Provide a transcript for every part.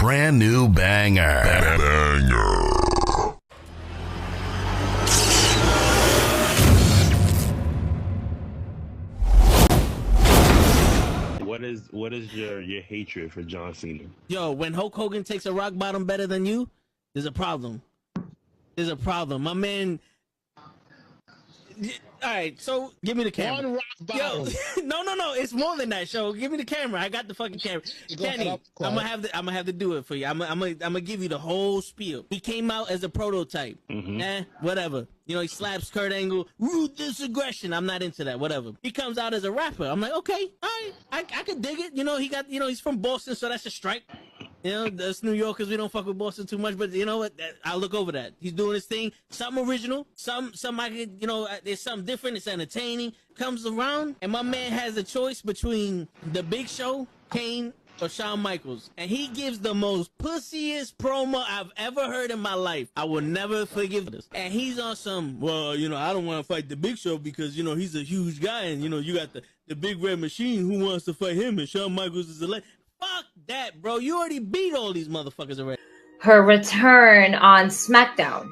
brand new banger. What is your hatred for John Cena? Yo, when Hulk Hogan takes a rock bottom better than you, there's a problem. There's a problem. My man. All right, so give me the camera. One rock bottom. Yo, no, it's more than that. Show, give me the camera. I got the fucking camera. Kenny, I'm gonna have to do it for you. I'm gonna give you the whole spiel. He came out as a prototype. Whatever. You know, he slaps Kurt Angle. Ruthless aggression. I'm not into that. Whatever. He comes out as a rapper. I'm like, okay, all right, I could dig it. You know, he's from Boston, so that's a strike. You know, us New Yorkers, we don't fuck with Boston too much, but you know what? I'll look over that. He's doing his thing. Something original. Some I could, you know, there's something different. It's entertaining. Comes around, and my man has a choice between The Big Show, Kane, or Shawn Michaels. And he gives the most pussiest promo I've ever heard in my life. I will never forgive this. And he's on some, well, you know, I don't want to fight The Big Show because, you know, he's a huge guy. And, you know, you got the Big Red Machine. Who wants to fight him? And Shawn Michaels is a legend. Fuck that, bro. You already beat all these motherfuckers already. Her return on SmackDown.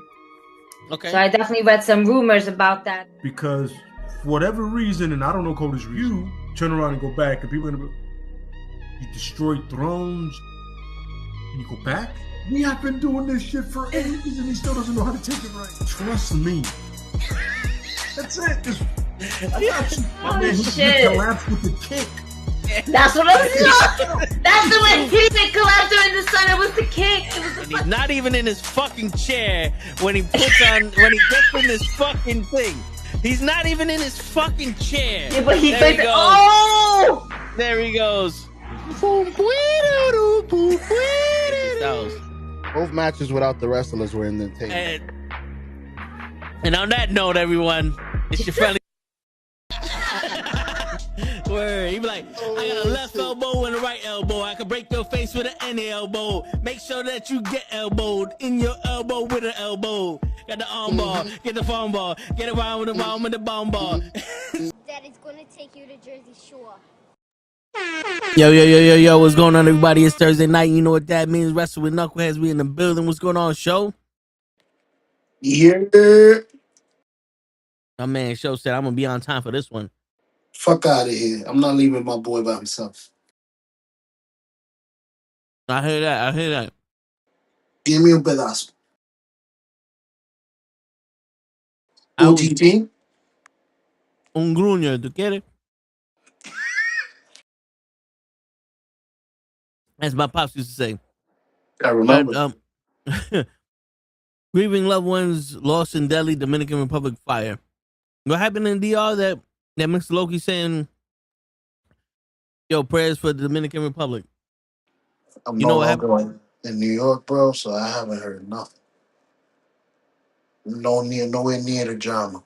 Okay. So I definitely read some rumors about that. Because for whatever reason, and I don't know Cody's review, turn around and go back, and people are gonna be, you destroyed thrones, and you go back? We have been doing this shit for ages, and he still doesn't know how to take it right. Trust me. That's it. Just, I got you. Oh, man, shit. Collapse with the kick. That's what I'm saying. That's the way he did collapse during the sun. It was the kick. It was the And he's not even in his fucking chair when he gets in this fucking thing. He's not even in his fucking chair. Yeah, but there he goes. Oh! There he goes. Both matches without the wrestlers were entertaining. And on that note, everyone, it's your friendly. Word. He be like, I got a left elbow and a right elbow. I can break your face with an any elbow. Make sure that you get elbowed in your elbow with an elbow. Got the arm bar, get the phone ball, get around with the arm with the bomb ball. Daddy's gonna take you to Jersey Shore. Yo, what's going on, everybody? It's Thursday night. You know what that means. Wrestle with Knuckleheads. We in the building. What's going on, show? Yeah. My man, show said I'm gonna be on time for this one. Fuck out of here. I'm not leaving my boy by himself. I hear that. Give me un pedazo. OTT? Un gruño, ¿tú quieres? As my pops used to say. I remember. Grieving loved ones lost in Delhi, Dominican Republic fire. What happened in DR that Mr. Loki saying, yo, prayers for the Dominican Republic? I'm you no know what longer in New York, bro, so I haven't heard nothing. Nowhere near the drama.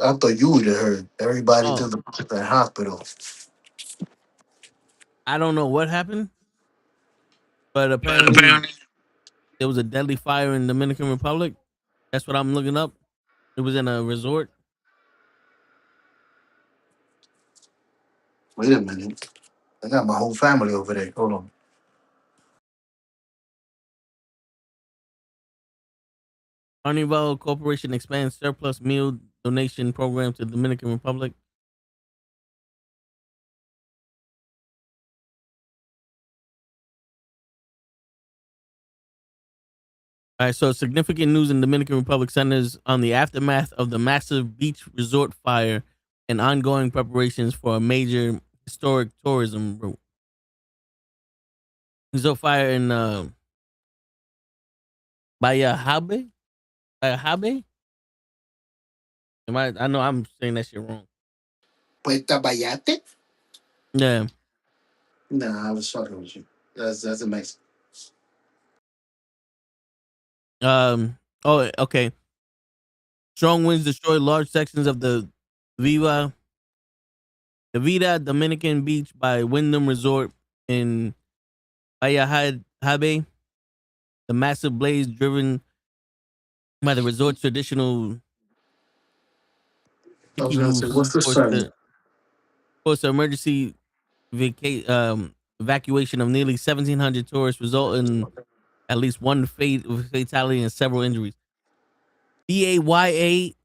I thought you would have heard. Everybody to the hospital. I don't know what happened, but apparently there was a deadly fire in Dominican Republic. That's what I'm looking up. It was in a resort. Wait a minute. I got my whole family over there. Hold on. Carnival Corporation expands surplus meal donation program to the Dominican Republic. All right, so significant news in Dominican Republic centers on the aftermath of the massive beach resort fire and ongoing preparations for a major historic tourism route. Resort fire in Bayahabe? Bayahabe? I know I'm saying that shit wrong. Puerta Bayate? Yeah. Nah, I was fucking with you. That's amazing. Oh, okay. Strong winds destroyed large sections of the Vida Dominican Beach by Wyndham Resort in Bayahabe. The massive blaze driven by the resort's traditional. I was gonna say, what's the sign? Forced emergency evacuation of nearly 1,700 tourists, resulting in at least one fatality and several injuries. BAYAHIBE.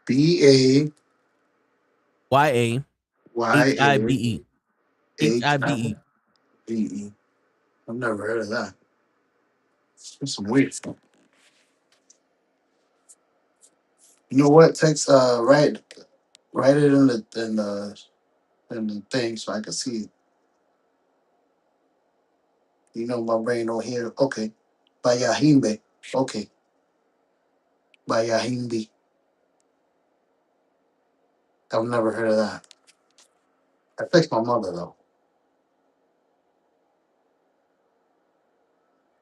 BAYAHIBE. YAHIBE. HIBE. I've never heard of that. That's some weird stuff. You know what? Text write it in the thing so I can see it. You know my brain don't hear. Okay. Bayahimbe. Okay. Bayahimbe. I've never heard of that. I text my mother though.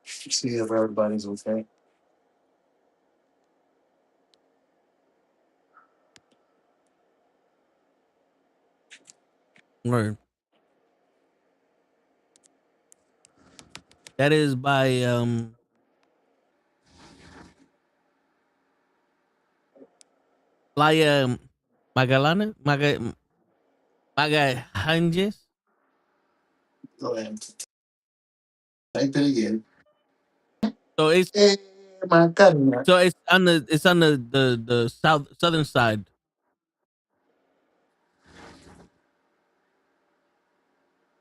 See if everybody's okay. Word. That is by Playa Magallanes. Go ahead. Type it again. So it's Hey, my God. on the southern side.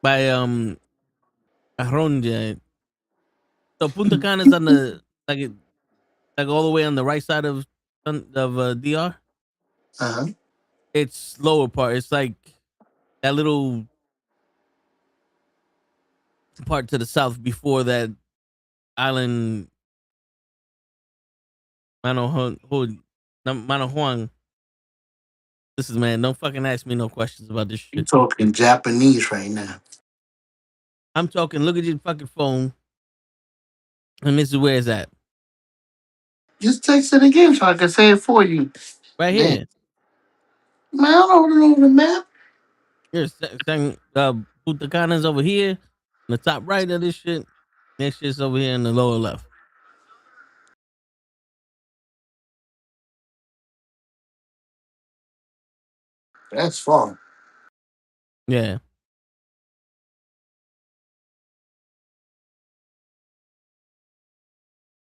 By Arronja. So Punta Cana is on the like all the way on the right side of DR. Uh-huh. It's lower part. It's like that little part to the south before that island Manahuang. This is man. Don't fucking ask me no questions about this You shit. talking Japanese right now. I'm talking. Look at your fucking phone, and this is where it's at. Just text it again so I can say it for you. Right Damn. here. Man, I don't know the map. Here's saying Punta Cana's over here, in the top right of this shit. Next shit's over here in the lower left. That's far. Yeah.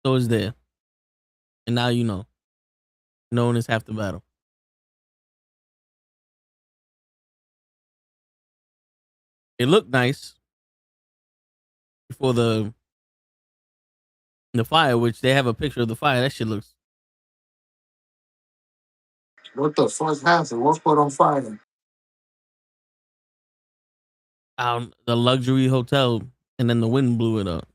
So it's there, and now you know. Knowing is half the battle. It looked nice before the fire, which they have a picture of the fire. That shit looks. What the fuck happened? What's put on fire? The luxury hotel, and then the wind blew it up.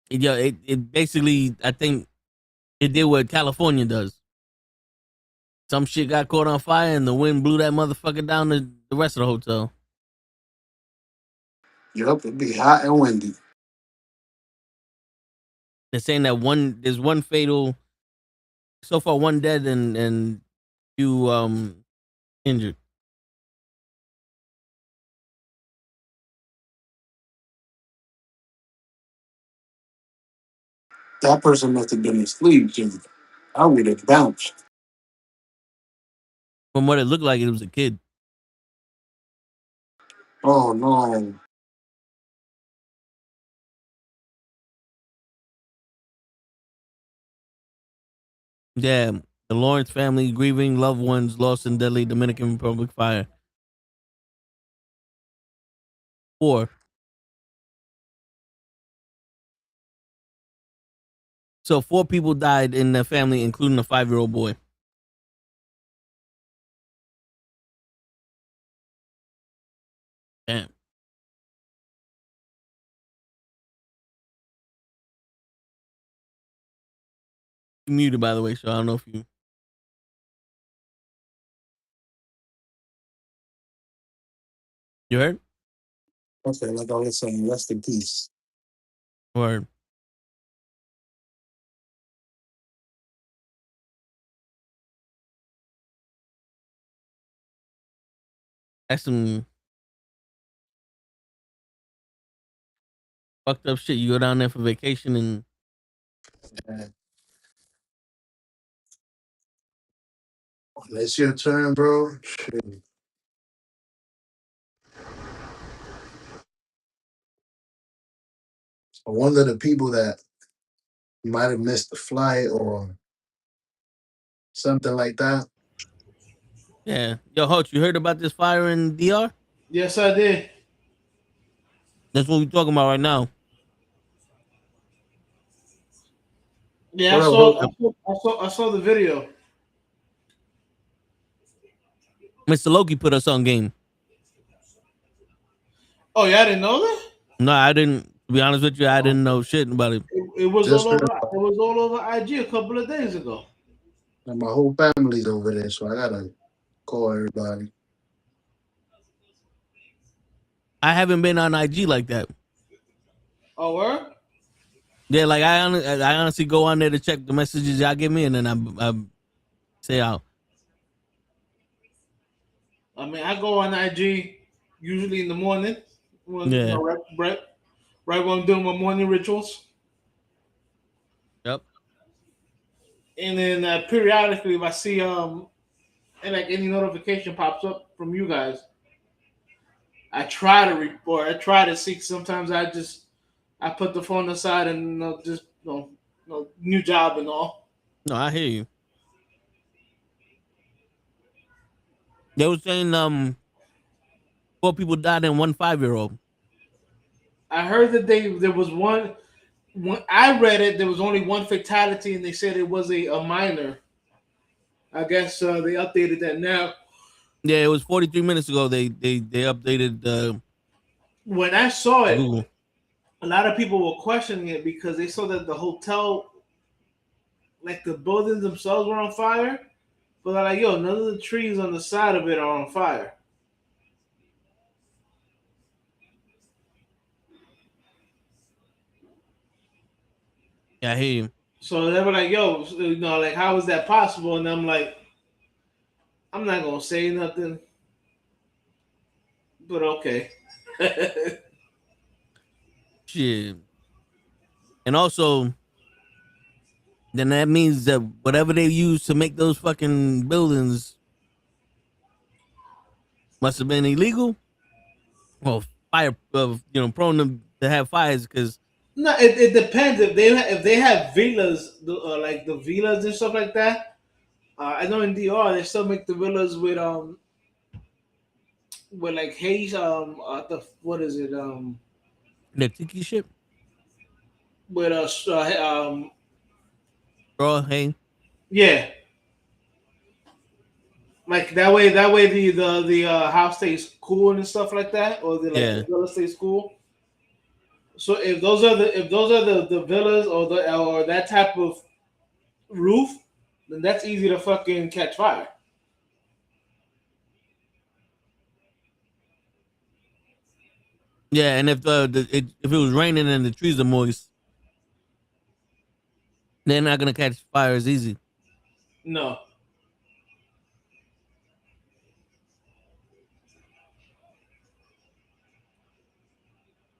It basically, I think it did what California does. Some shit got caught on fire, and the wind blew that motherfucker down to the rest of the hotel. Yup, it'd be hot and windy. They're saying that there's one fatal, so far one dead and few injured. That person must have been asleep, Jimmy. I would have bounced. From what it looked like, it was a kid. Oh no. Yeah, the Lawrence family grieving loved ones lost in deadly Dominican Republic fire. 4. So 4 people died in the family, including a 5-year-old boy. Damn. You muted, by the way, so I don't know if you heard. Okay, like I was saying, rest in peace. Word. That's some fucked up shit. You go down there for vacation and When it's your turn, bro. Shit. I wonder the people that might have missed the flight or something like that. Yeah. Yo, Hoach, you heard about this fire in DR? Yes, I did. That's what we're talking about right now. Yeah, What up, Hope? I saw the video. Mr. Loki put us on game. Oh, yeah, I didn't know that. No, I didn't. To be honest with you, I didn't know shit about it. It was Just all over. heard It about was all over IG a couple of days ago. it. And my whole family's over there, so I gotta call everybody. I haven't been on IG like that. Oh, word? Yeah, like I honestly go on there to check the messages y'all give me, and then I say out. I mean, I go on IG usually in the morning. When, Yeah. You know, right when I'm doing my morning rituals. Yep. And then periodically, if I see and like any notification pops up from you guys, I try to report. I try to see. Sometimes I put the phone aside and just new job and all. No, I hear you. They were saying 4 people died and 1 5-year-old. I heard that there was one. When I read it, there was only one fatality, and they said it was a minor. I guess they updated that now. Yeah, it was 43 minutes ago. They updated. When I saw it, Google. a lot of people were questioning it because they saw that the hotel, like the buildings themselves, were on fire. But they're like, yo, none of the trees on the side of it are on fire. Yeah, I hear you. So they were like, yo, like, how is that possible? And I'm like, I'm not going to say nothing. But okay. Shit. And also, then that means that whatever they used to make those fucking buildings must have been illegal. Well, fire, prone to have fires because. No, it depends. If they have villas, like the villas and stuff like that. I know in DR they still make the villas with like haze what is it The tiki shit. with Bro, hey. yeah, like that way the house stays cool and stuff like that, or the villa stays cool. So if those are the villas or that type of roof, then that's easy to fucking catch fire. Yeah, and if if it was raining and the trees are moist, they're not gonna catch fire as easy. No.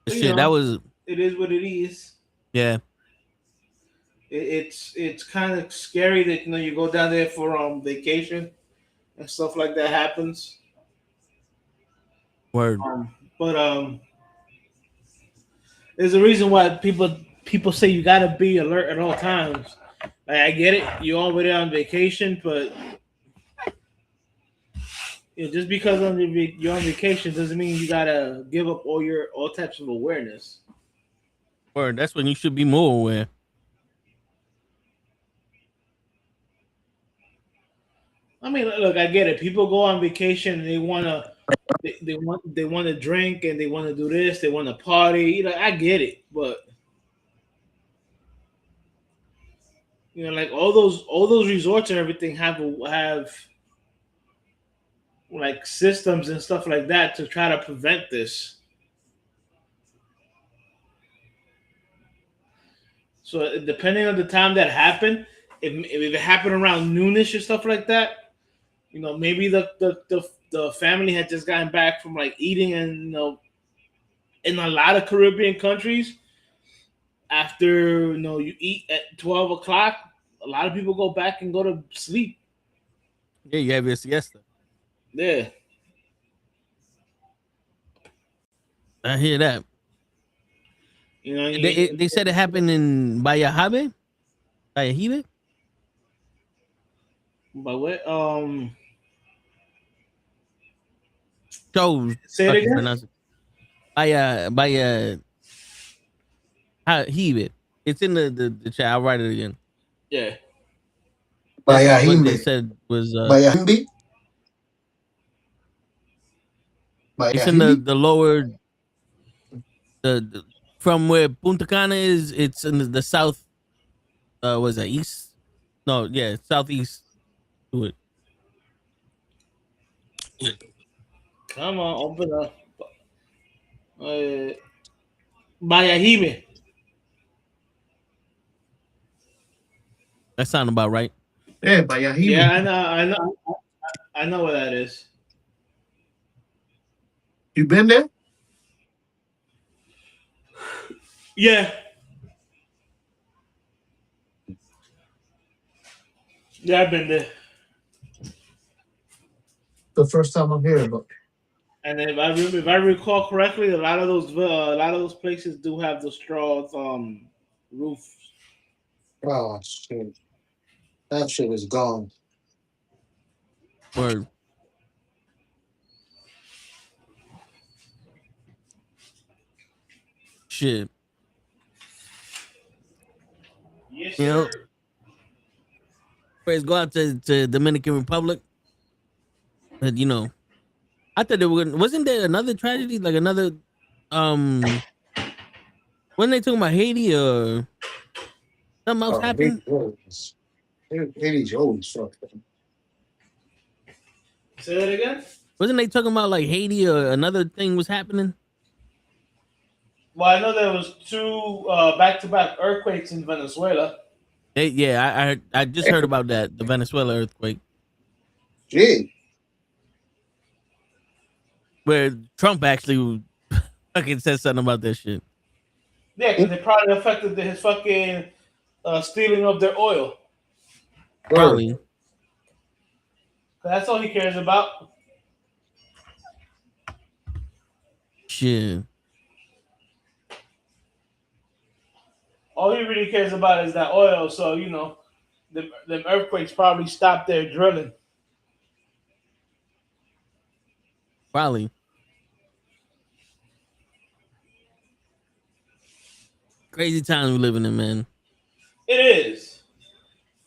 Shit, that was. It is what it is. Yeah. It's kind of scary that you go down there for vacation and stuff like that happens. Word. But there's a reason why people say you gotta be alert at all times. Like, I get it, you're over there on vacation, but just because you're on vacation doesn't mean you gotta give up all types of awareness. Word. That's when you should be more aware. I mean, look, I get it. People go on vacation and they want to drink and they want to do this, they want to party. I get it, but like all those resorts and everything have like systems and stuff like that to try to prevent this. So depending on the time that happened, if it happened around noonish or stuff like that, maybe the family had just gotten back from like eating, and in a lot of Caribbean countries, after you eat at 12 o'clock, a lot of people go back and go to sleep. Yeah, you have your siesta. Yeah. I hear that. You know, They said it happened in Bayahibe. Bayahibe? but what? So Say it fucking again. pronounce it. Bayahibe. It's in the chat. I'll write it again. Yeah. That's what they Bayahimbe. said was Bayahimbe? it's in Bayahimbe? the lower the from where Punta Cana is. It's in the south. Was that east? No, yeah, southeast to it. Come on, open up. Bayahime. That sound about right. Yeah, Yeah, Bayahimbe. I know where that is. You been there? Yeah. Yeah, I've been there. The first time I'm here, but And if I recall correctly, a lot of those places do have the straw roofs. oh shit, that shit is gone. Or shit. Yes, You know, sir. prayers go out to Dominican Republic. But you know, I thought wasn't there another tragedy, like another wasn't they talking about Haiti or something else Oh, happened? Haiti's always fucked up. Say that again. Wasn't they talking about like Haiti or another thing was happening? Well, I know there was two back-to-back earthquakes in Venezuela. I just heard about that, the Venezuela earthquake, Shit. where Trump actually fucking said something about that shit. Yeah, because it probably affected his fucking stealing of their oil. Probably. That's all he cares about. Shit. All he really cares about is that oil. So you know, the earthquakes probably stopped their drilling. Probably. Crazy times we're living in, man. It is,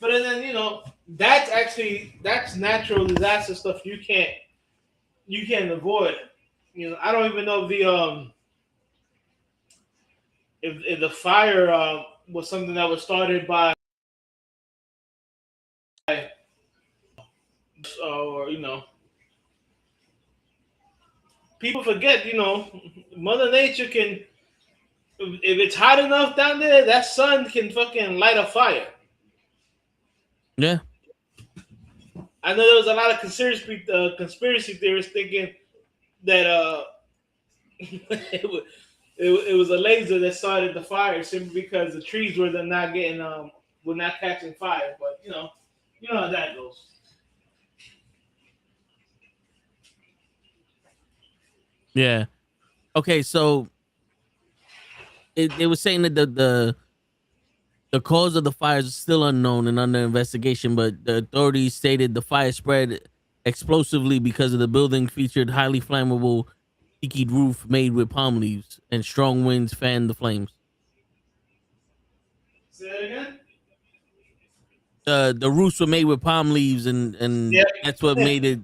but then you know that's natural disaster stuff you can't avoid. You know, I don't even know if the fire was something that was started by or you know, people forget. You know, Mother Nature can, if it's hot enough down there, that sun can fucking light a fire. Yeah. I know there was a lot of conspiracy theorists thinking that it was a laser that started the fire simply because the trees were not catching fire. But you know how that goes. Yeah. Okay, so it was saying that the cause of the fires is still unknown and under investigation, but the authorities stated the fire spread explosively because of the building featured highly flammable tiki roof made with palm leaves, and strong winds fanned the flames. Say that again. The roofs were made with palm leaves, and Yep. that's what made it.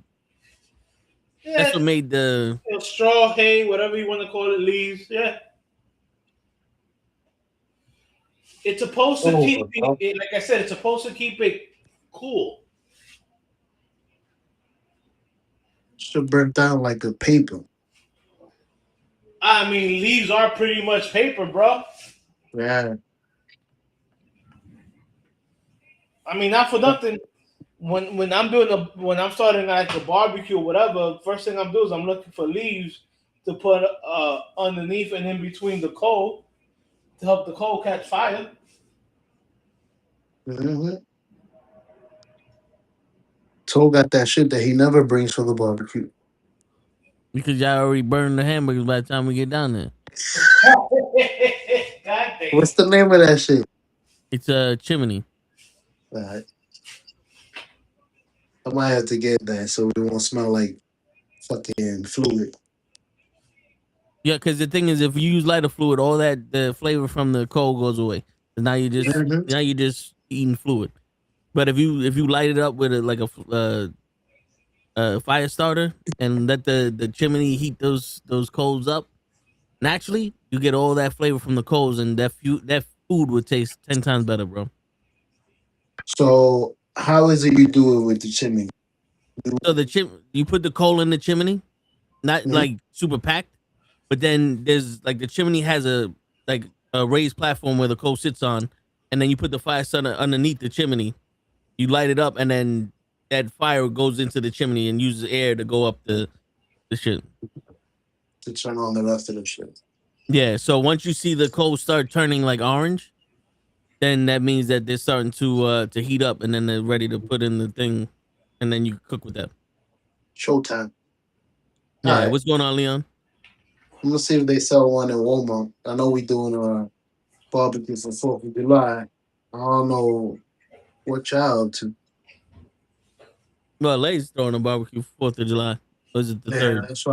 Yeah, That's what made the straw, hay, whatever you want to call it, leaves. Yeah. It's supposed to keep it, like I said, it's supposed to keep it cool. Should burn down like a paper. I mean, leaves are pretty much paper, bro. Yeah. I mean, not for nothing. When I'm starting like a barbecue or whatever, first thing I'm doing is I'm looking for leaves to put underneath and in between the coal to help the coal catch fire. Mm-hmm. Toe got that shit that he never brings for the barbecue. Because y'all already burned the hamburgers by the time we get down there. God damn. What's the name of that shit? It's a chimney. All right. I might have to get that so it won't smell like fucking fluid. Yeah, because the thing is, if you use lighter fluid, all that the flavor from the coal goes away. And now you're just eating fluid. But if you light it up with a fire starter and let the chimney heat those coals up, naturally you get all that flavor from the coals, and that food would taste 10 times better, bro. So how is it you do it with the chimney? So you put the coal in the chimney, not like super packed, but then there's like the chimney has a raised platform where the coal sits on, and then you put the fire starter underneath the chimney. You light it up, and then that fire goes into the chimney and uses air to go up the shit. To turn on the rest of the shit. Yeah, so once you see the coal start turning like orange, then that means that they're starting to heat up, and then they're ready to put in the thing, and then you cook with that. Showtime. Yeah, All right. what's going on, Leon? I'm gonna see if they sell one in Walmart. I know we doing a barbecue for 4th of July. I don't know what y'all up to. Well, LA's throwing a barbecue for 4th of July. Was it the Yeah, 3rd? that's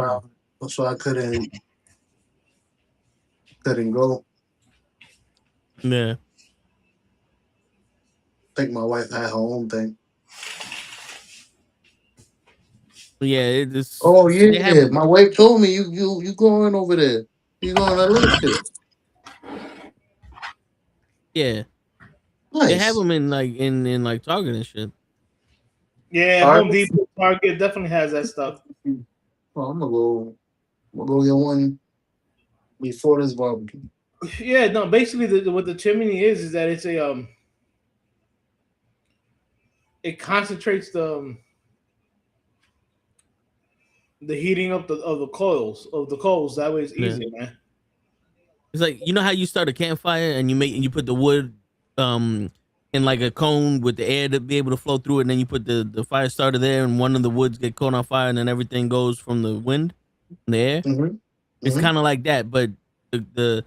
why I couldn't go. Yeah. I think my wife had her own thing. Yeah, it just. Oh yeah, my wife told me you going over there. You going to Lincoln. Yeah. Nice. They have them in like Target and shit. Yeah, Target? Home Depot, Target definitely has that stuff. Well, I'm gonna go get one before this barbecue. Yeah, no. Basically, what the chimney is that it's a it concentrates the heating up of the coals. That way, it's easier, man. It's like, you know how you start a campfire and you put the wood in like a cone with the air to be able to flow through it, and then you put the fire starter there, and one of the woods get caught on fire, and then everything goes from the wind and the air. Mm-hmm. It's kind of like that, but the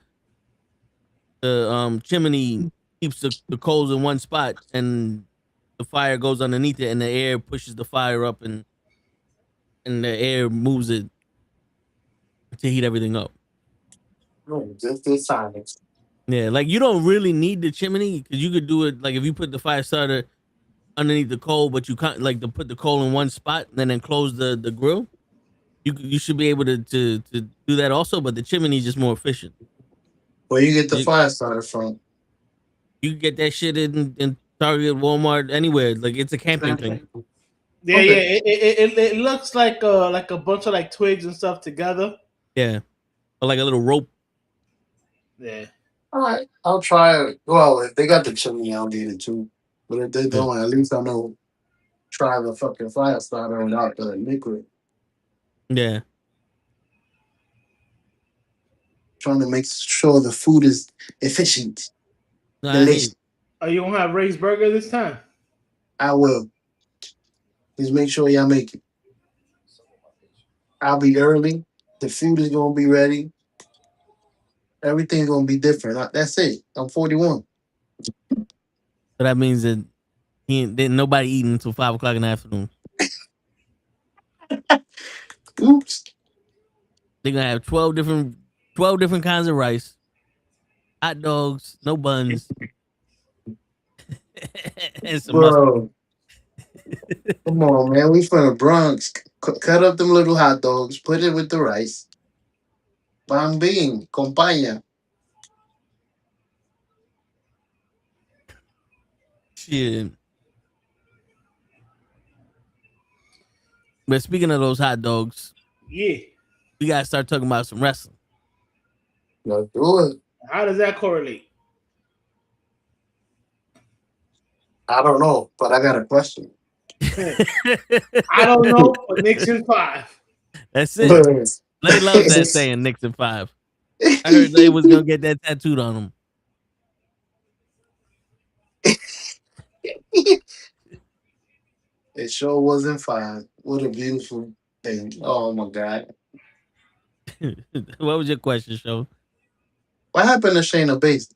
chimney keeps the coals in one spot, and the fire goes underneath it, and the air pushes the fire up, and the air moves it to heat everything up. No, just this silence. Yeah, like you don't really need the chimney, because you could do it like if you put the fire starter underneath the coal, but you can't like to put the coal in one spot and then close the grill. You should be able to do that also, but the chimney is just more efficient. Where you get the fire starter from? You can get that shit in Target, Walmart, anywhere. Like, it's a camping thing. Yeah, okay. It looks like a bunch of like twigs and stuff together. Yeah, or like a little rope. Yeah. All right, I'll try it. Well, if they got the chimney, I'll get it too. But if they don't, at least I know. Try the fucking fire starter without the liquid. Yeah. Trying to make sure the food is efficient. Delicious. Are you gonna have raised burger this time? I will. Just make sure y'all make it. I'll be early. The food is gonna be ready. Everything's gonna be different. That's it. I'm 41. So that means that nobody eating until 5 o'clock in the afternoon. Oops. They're gonna have 12 different kinds of rice, hot dogs, no buns, and some Bro. Come on, man. We from the Bronx. Cut up them little hot dogs, put it with the rice. Bang bing, compañía. Shit. But speaking of those hot dogs, yeah, we gotta start talking about some wrestling. Let's do it. How does that correlate? I don't know, but I got a question. I don't know, but Nixon 5. That's it. Lay loves that saying, Nixon 5. I heard Lay was gonna get that tattooed on him. It sure wasn't fine. What a beautiful thing. Oh my God. What was your question, show? What happened to Shayna Baszler?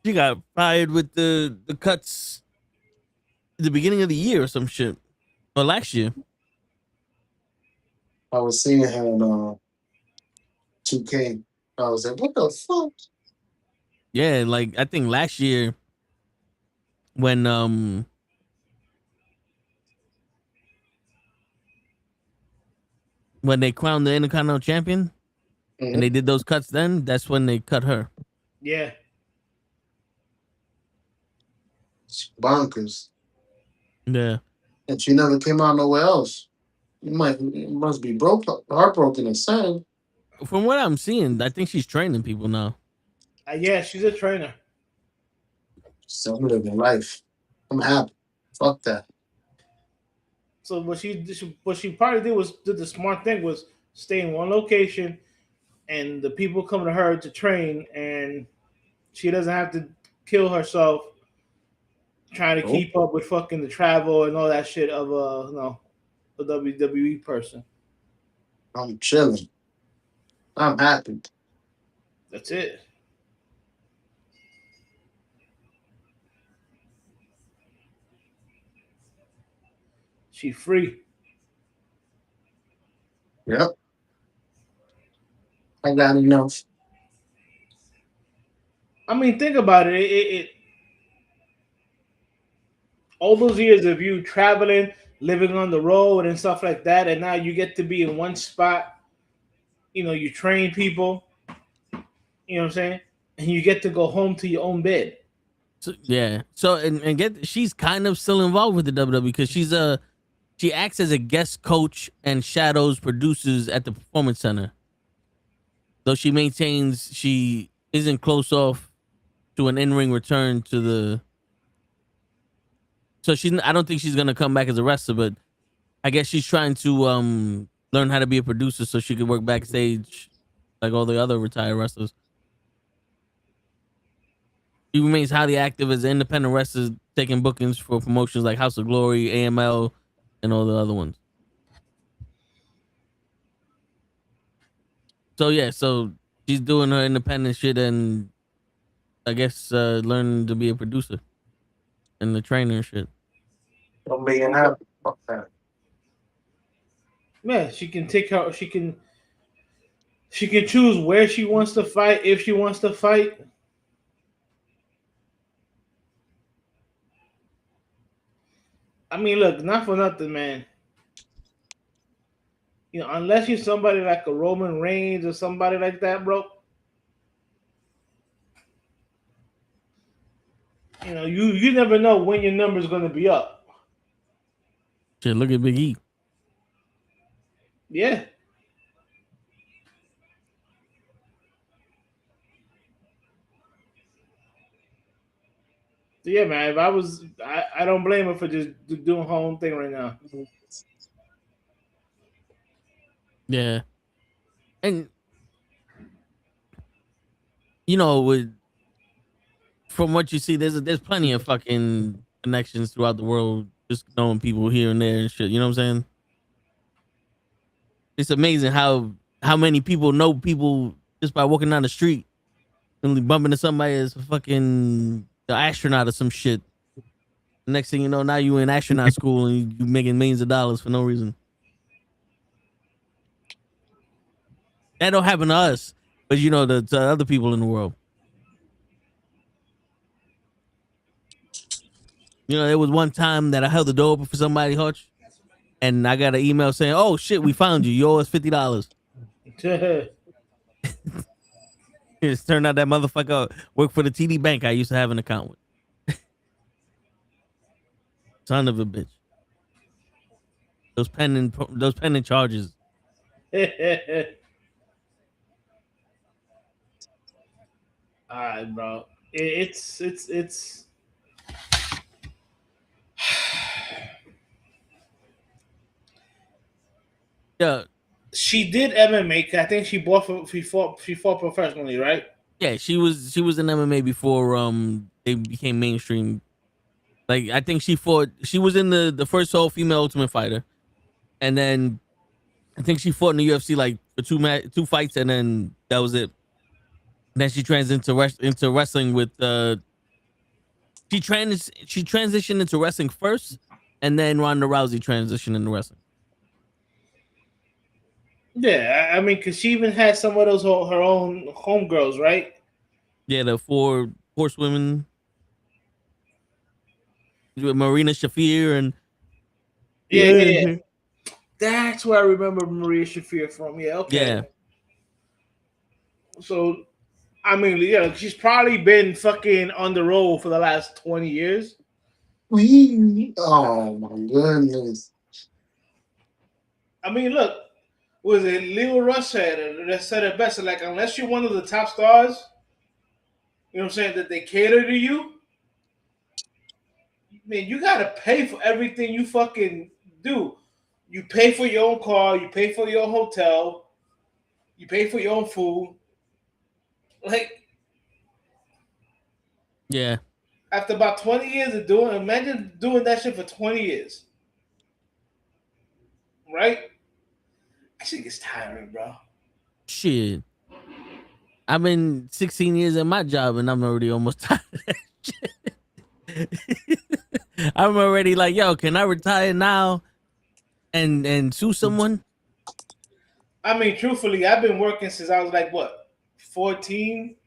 She got fired with the cuts at the beginning of the year or some shit. Or last year. I was seeing her on 2K. I was like, what the fuck? Yeah, like I think last year when they crowned the Intercontinental Champion and they did those cuts then, that's when they cut her. Yeah. It's bonkers. Yeah. And she never came out nowhere else. You must be heartbroken and sad. From what I'm seeing, I think she's training people now. Yeah, she's a trainer. So I'm living life. I'm happy. Fuck that. So what she probably did the smart thing was stay in one location, and the people come to her to train, and she doesn't have to kill herself trying to keep up with fucking the travel and all that shit of a WWE person. I'm chilling. I'm happy. That's it. She free. Yep. I got enough. I mean, think about it. It all those years of you traveling, living on the road and stuff like that, and now you get to be in one spot. You know, you train people. You know what I'm saying? And you get to go home to your own bed. So, yeah. So she's kind of still involved with the WWE because she acts as a guest coach and shadows producers at the Performance Center. Though she maintains she isn't close off to an in-ring return to the. So I don't think she's gonna come back as a wrestler, but I guess she's trying to learn how to be a producer so she could work backstage like all the other retired wrestlers. She remains highly active as an independent wrestler, taking bookings for promotions like House of Glory, AML, and all the other ones. So yeah, so she's doing her independent shit and I guess learning to be a producer and the trainer and shit. I'm being happy. Fuck that. Yeah, she can take her. She can choose where she wants to fight if she wants to fight. I mean, look, not for nothing, man. You know, unless you're somebody like a Roman Reigns or somebody like that, bro. You know, you never know when your number's gonna be up. Shit, look at Big E. Yeah. So yeah, man. If I don't blame her for just doing her own thing right now. Yeah, and you know, from what you see, there's plenty of fucking connections throughout the world, just knowing people here and there and shit. You know what I'm saying? It's amazing how many people know people just by walking down the street and bumping into somebody as a fucking astronaut or some shit. Next thing you know, now you in astronaut school and you making millions of dollars for no reason. That don't happen to us, but you know, to other people in the world. You know, there was one time that I held the door open for somebody, Hutch, and I got an email saying, "Oh shit, we found you. You owe us $50." It turned out that motherfucker worked for the TD Bank I used to have an account with. Son of a bitch. Those pending charges. All right, bro. It's Yeah. She did MMA. I think she fought professionally, right? Yeah, she was in MMA before they became mainstream. Like I think she fought. She was in the first all female Ultimate Fighter, and then I think she fought in the UFC like for two fights, and then that was it. Then she into wrestling with she transitioned into wrestling first, and then Ronda Rousey transitioned into wrestling. Yeah, I mean, because she even had some of those her own homegirls, right? Yeah, the 4 horsewomen with Marina Shafir and yeah. That's where I remember Maria Shafir from. Yeah, okay. Yeah. So, I mean, yeah, she's probably been fucking on the road for the last 20 years. Oh my goodness. I mean, look, was it Leo Rush said it best? Like, unless you're one of the top stars, you know what I'm saying, that they cater to you, man, you gotta pay for everything you fucking do. You pay for your own car, you pay for your own hotel, you pay for your own food. Like, yeah. After about 20 years of imagine doing that shit for 20 years. Right? That shit gets tiring, bro. Shit. I've been 16 years at my job and I'm already almost tired of that shit. I'm already like, yo, can I retire now and sue someone? I mean, truthfully, I've been working since I was like, what, 14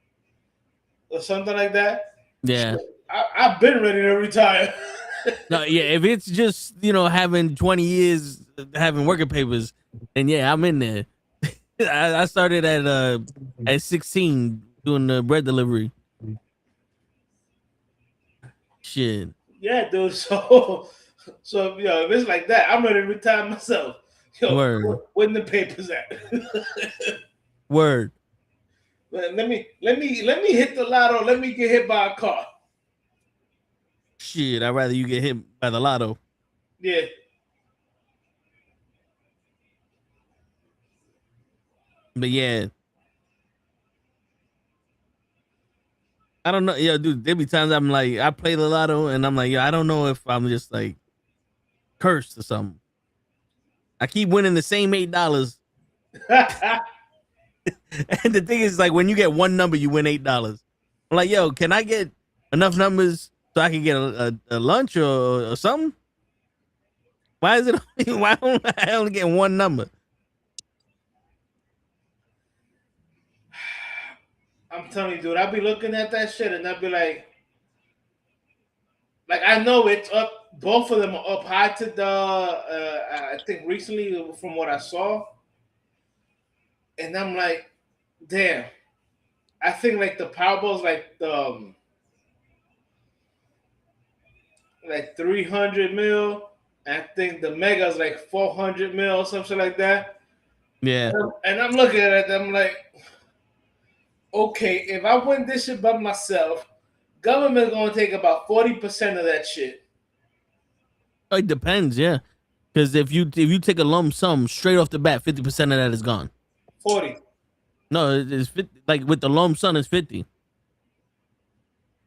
or something like that? Yeah. I've been ready to retire. No, yeah, if it's just, having 20 years having working papers, then yeah, I'm in there. I started at 16 doing the bread delivery. Shit. Yeah, dude. So if it's like that, I'm ready to retire myself. Word. Where the papers at? Word. Let me hit the lotto. Let me get hit by a car. Shit, I'd rather you get hit by the lotto. Yeah. But yeah. I don't know. Yeah, dude, there be times I'm like, I play the lotto and I'm like, I don't know if I'm just like cursed or something. I keep winning the same $8. And the thing is, like, when you get one number, you win $8. I'm like, yo, can I get enough numbers so I can get a lunch or something? Why is it? Why don't I only get one number? I'm telling you, dude, I'll be looking at that shit and I'll be like I know it's up. Both of them are up high to the. I think recently, from what I saw, and I'm like, damn. I think like the Powerball's like 300 mil. I think the Mega's like 400 mil, something like that. Yeah. And I'm looking at it, I'm like, okay, if I win this shit by myself, government gonna take about 40% of that shit. It depends, yeah. Because if you take a lump sum straight off the bat, 50% of that is gone. 40. No, it's 50, like with the lump sum, it's 50.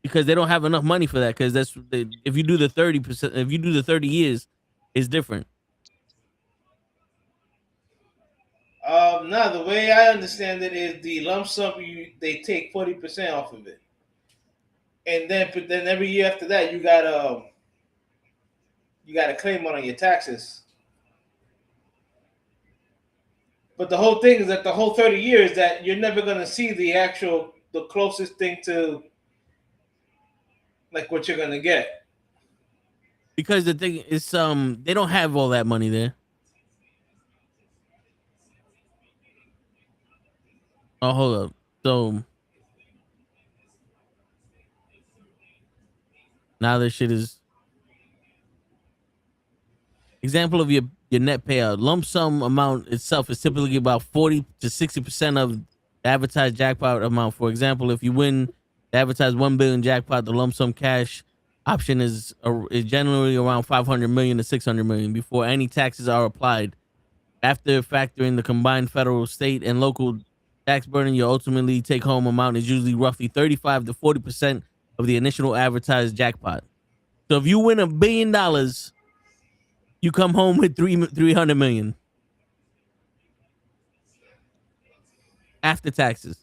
Because they don't have enough money for that. Because if you do the 30%, if you do the 30 years, it's different. No, the way I understand it is the lump sum they take 40% off of it, and then every year after that you got to claim it on your taxes. But the whole thing is that the whole 30 years that you're never gonna see the closest thing to like what you're gonna get. Because the thing is, they don't have all that money there. Oh, hold up. So now this shit is example of your net payout. Lump sum amount itself is typically about 40 to 60% of the advertised jackpot amount. For example, if you win the advertised 1 billion jackpot, the lump sum cash option is generally around 500 million to 600 million before any taxes are applied. After factoring the combined federal, state, and local tax burden, your ultimately take-home amount is usually roughly 35 to 40% of the initial advertised jackpot. So if you win $1 billion, you come home with 300 million after taxes.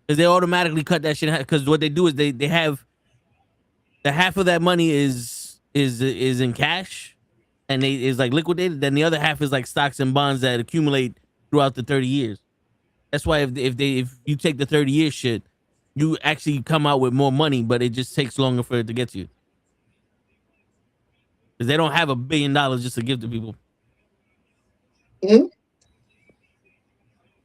Because they automatically cut that shit. Because what they do is they have the half of that money is in cash, and they is like liquidated. Then the other half is like stocks and bonds that accumulate throughout the 30 years. That's why if you take the 30-year shit, you actually come out with more money, but it just takes longer for it to get to you. Because they don't have $1 billion just to give to people. Mm-hmm.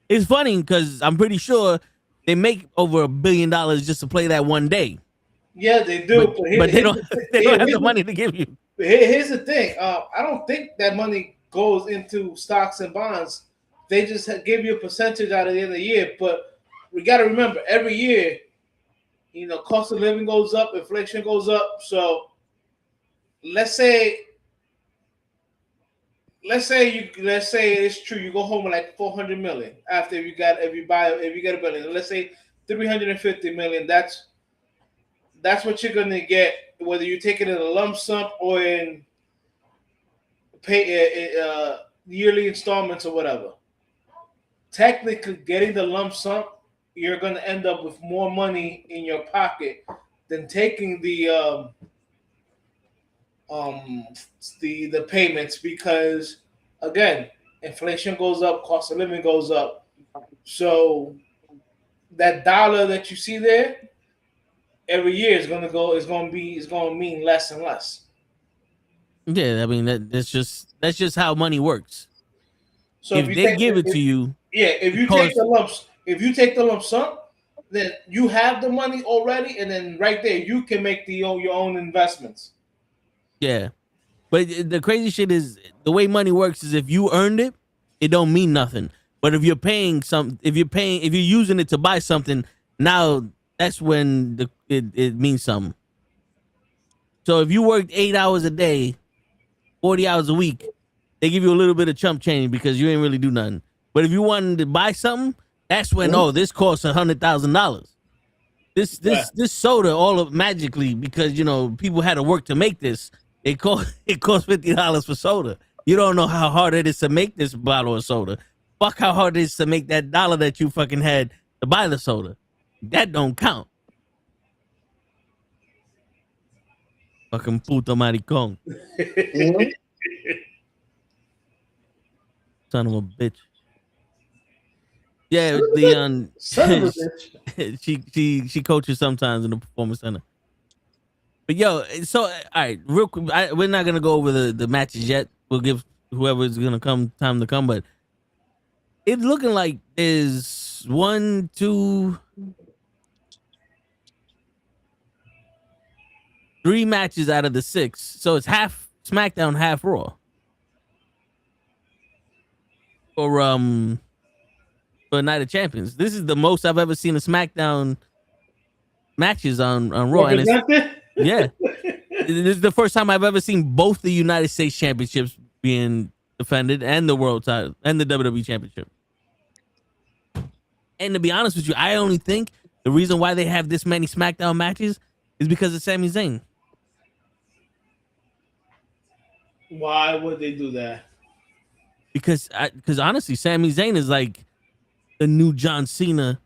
It's funny because I'm pretty sure they make over $1 billion just to play that one day. Yeah, they do. But they don't have the money to give you. Here's the thing. I don't think that money goes into stocks and bonds. They just give you a percentage out of the end of the year. But we got to remember, every year, cost of living goes up, inflation goes up. So let's say it's true. You go home with like 400 million after if you get a billion. Let's say 350 million. That's what you're gonna get, whether you take it in a lump sum or in yearly installments or whatever. Technically, getting the lump sum, you're gonna end up with more money in your pocket than taking the payments, because again, inflation goes up, cost of living goes up. So that dollar that you see there every year is gonna mean less and less. Yeah, I mean that's just how money works. So if they give it to you, if you take the lump sum, then you have the money already, and then right there you can make your own investments. Yeah, but the crazy shit is the way money works is if you earned it, it don't mean nothing. But if you're using it to buy something, now that's when it means something. So if you worked 8 hours a day, 40 hours a week, they give you a little bit of chump change because you ain't really do nothing. But if you wanted to buy something, that's when this costs $100,000. This soda all of magically, because people had to work to make this. It cost $50 for soda. You don't know how hard it is to make this bottle of soda. Fuck how hard it is to make that dollar that you fucking had to buy the soda. That don't count. Fucking puto maricón. Son of a bitch. Yeah, Leon. Son of a bitch. she coaches sometimes in the performance center. But yo, so all right, real quick, we're not gonna go over the matches yet. We'll give whoever's gonna come time to come, but it's looking like there's 1, 2, 3 matches out of the 6. So it's half SmackDown, half Raw. For Night of Champions. This is the most I've ever seen of SmackDown matches on Raw. And yeah. This is the first time I've ever seen both the United States Championships being defended and the World title and the WWE Championship. And to be honest with you, I only think the reason why they have this many SmackDown matches is because of Sami Zayn. Why would they do that? Because honestly, Sami Zayn is like the new John Cena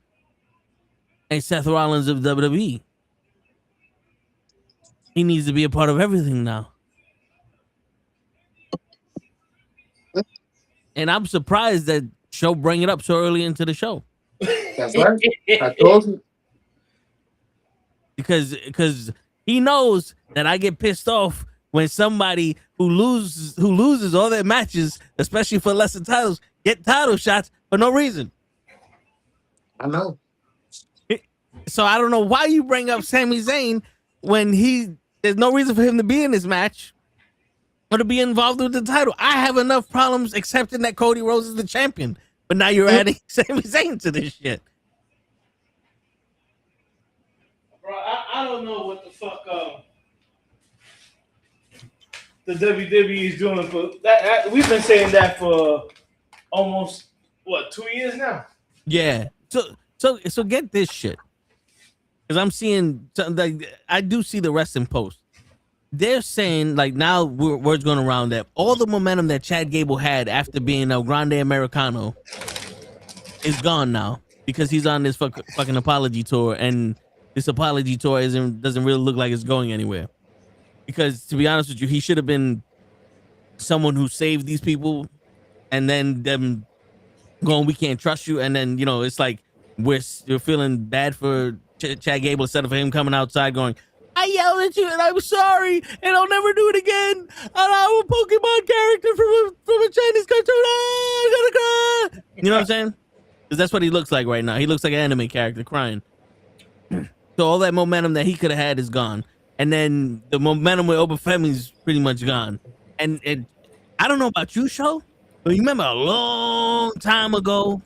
and Seth Rollins of WWE. He needs to be a part of everything now. And I'm surprised that show bring it up so early into the show. That's right. I told you. Because he knows that I get pissed off when somebody who loses all their matches, especially for lesser titles, get title shots for no reason. I know. So I don't know why you bring up Sami Zayn when there's no reason for him to be in this match or to be involved with the title. I have enough problems accepting that Cody Rhodes is the champion, but now you're adding Sami Zayn to this shit. Bro, I don't know what the fuck the WWE is doing, but we've been saying that for almost 2 years now. Yeah. So get this shit, because I'm seeing something like I do see the resting post. they're saying, like, now word's going around that all the momentum that Chad Gable had after being El Grande Americano is gone now because he's on this fucking apology tour, and this apology tour doesn't really look like it's going anywhere. Because to be honest with you, he should have been someone who saved these people, and then them going, we can't trust you, and then it's like you're feeling bad for Chad Gable instead of him coming outside going, I yelled at you and I'm sorry and I'll never do it again. And I'm a Pokemon character from a Chinese cartoon. You know what I'm saying? Because that's what he looks like right now. He looks like an anime character crying. So all that momentum that he could have had is gone. And then the momentum with Obafemi's pretty much gone. And I don't know about you, Sho, but you remember a long time ago,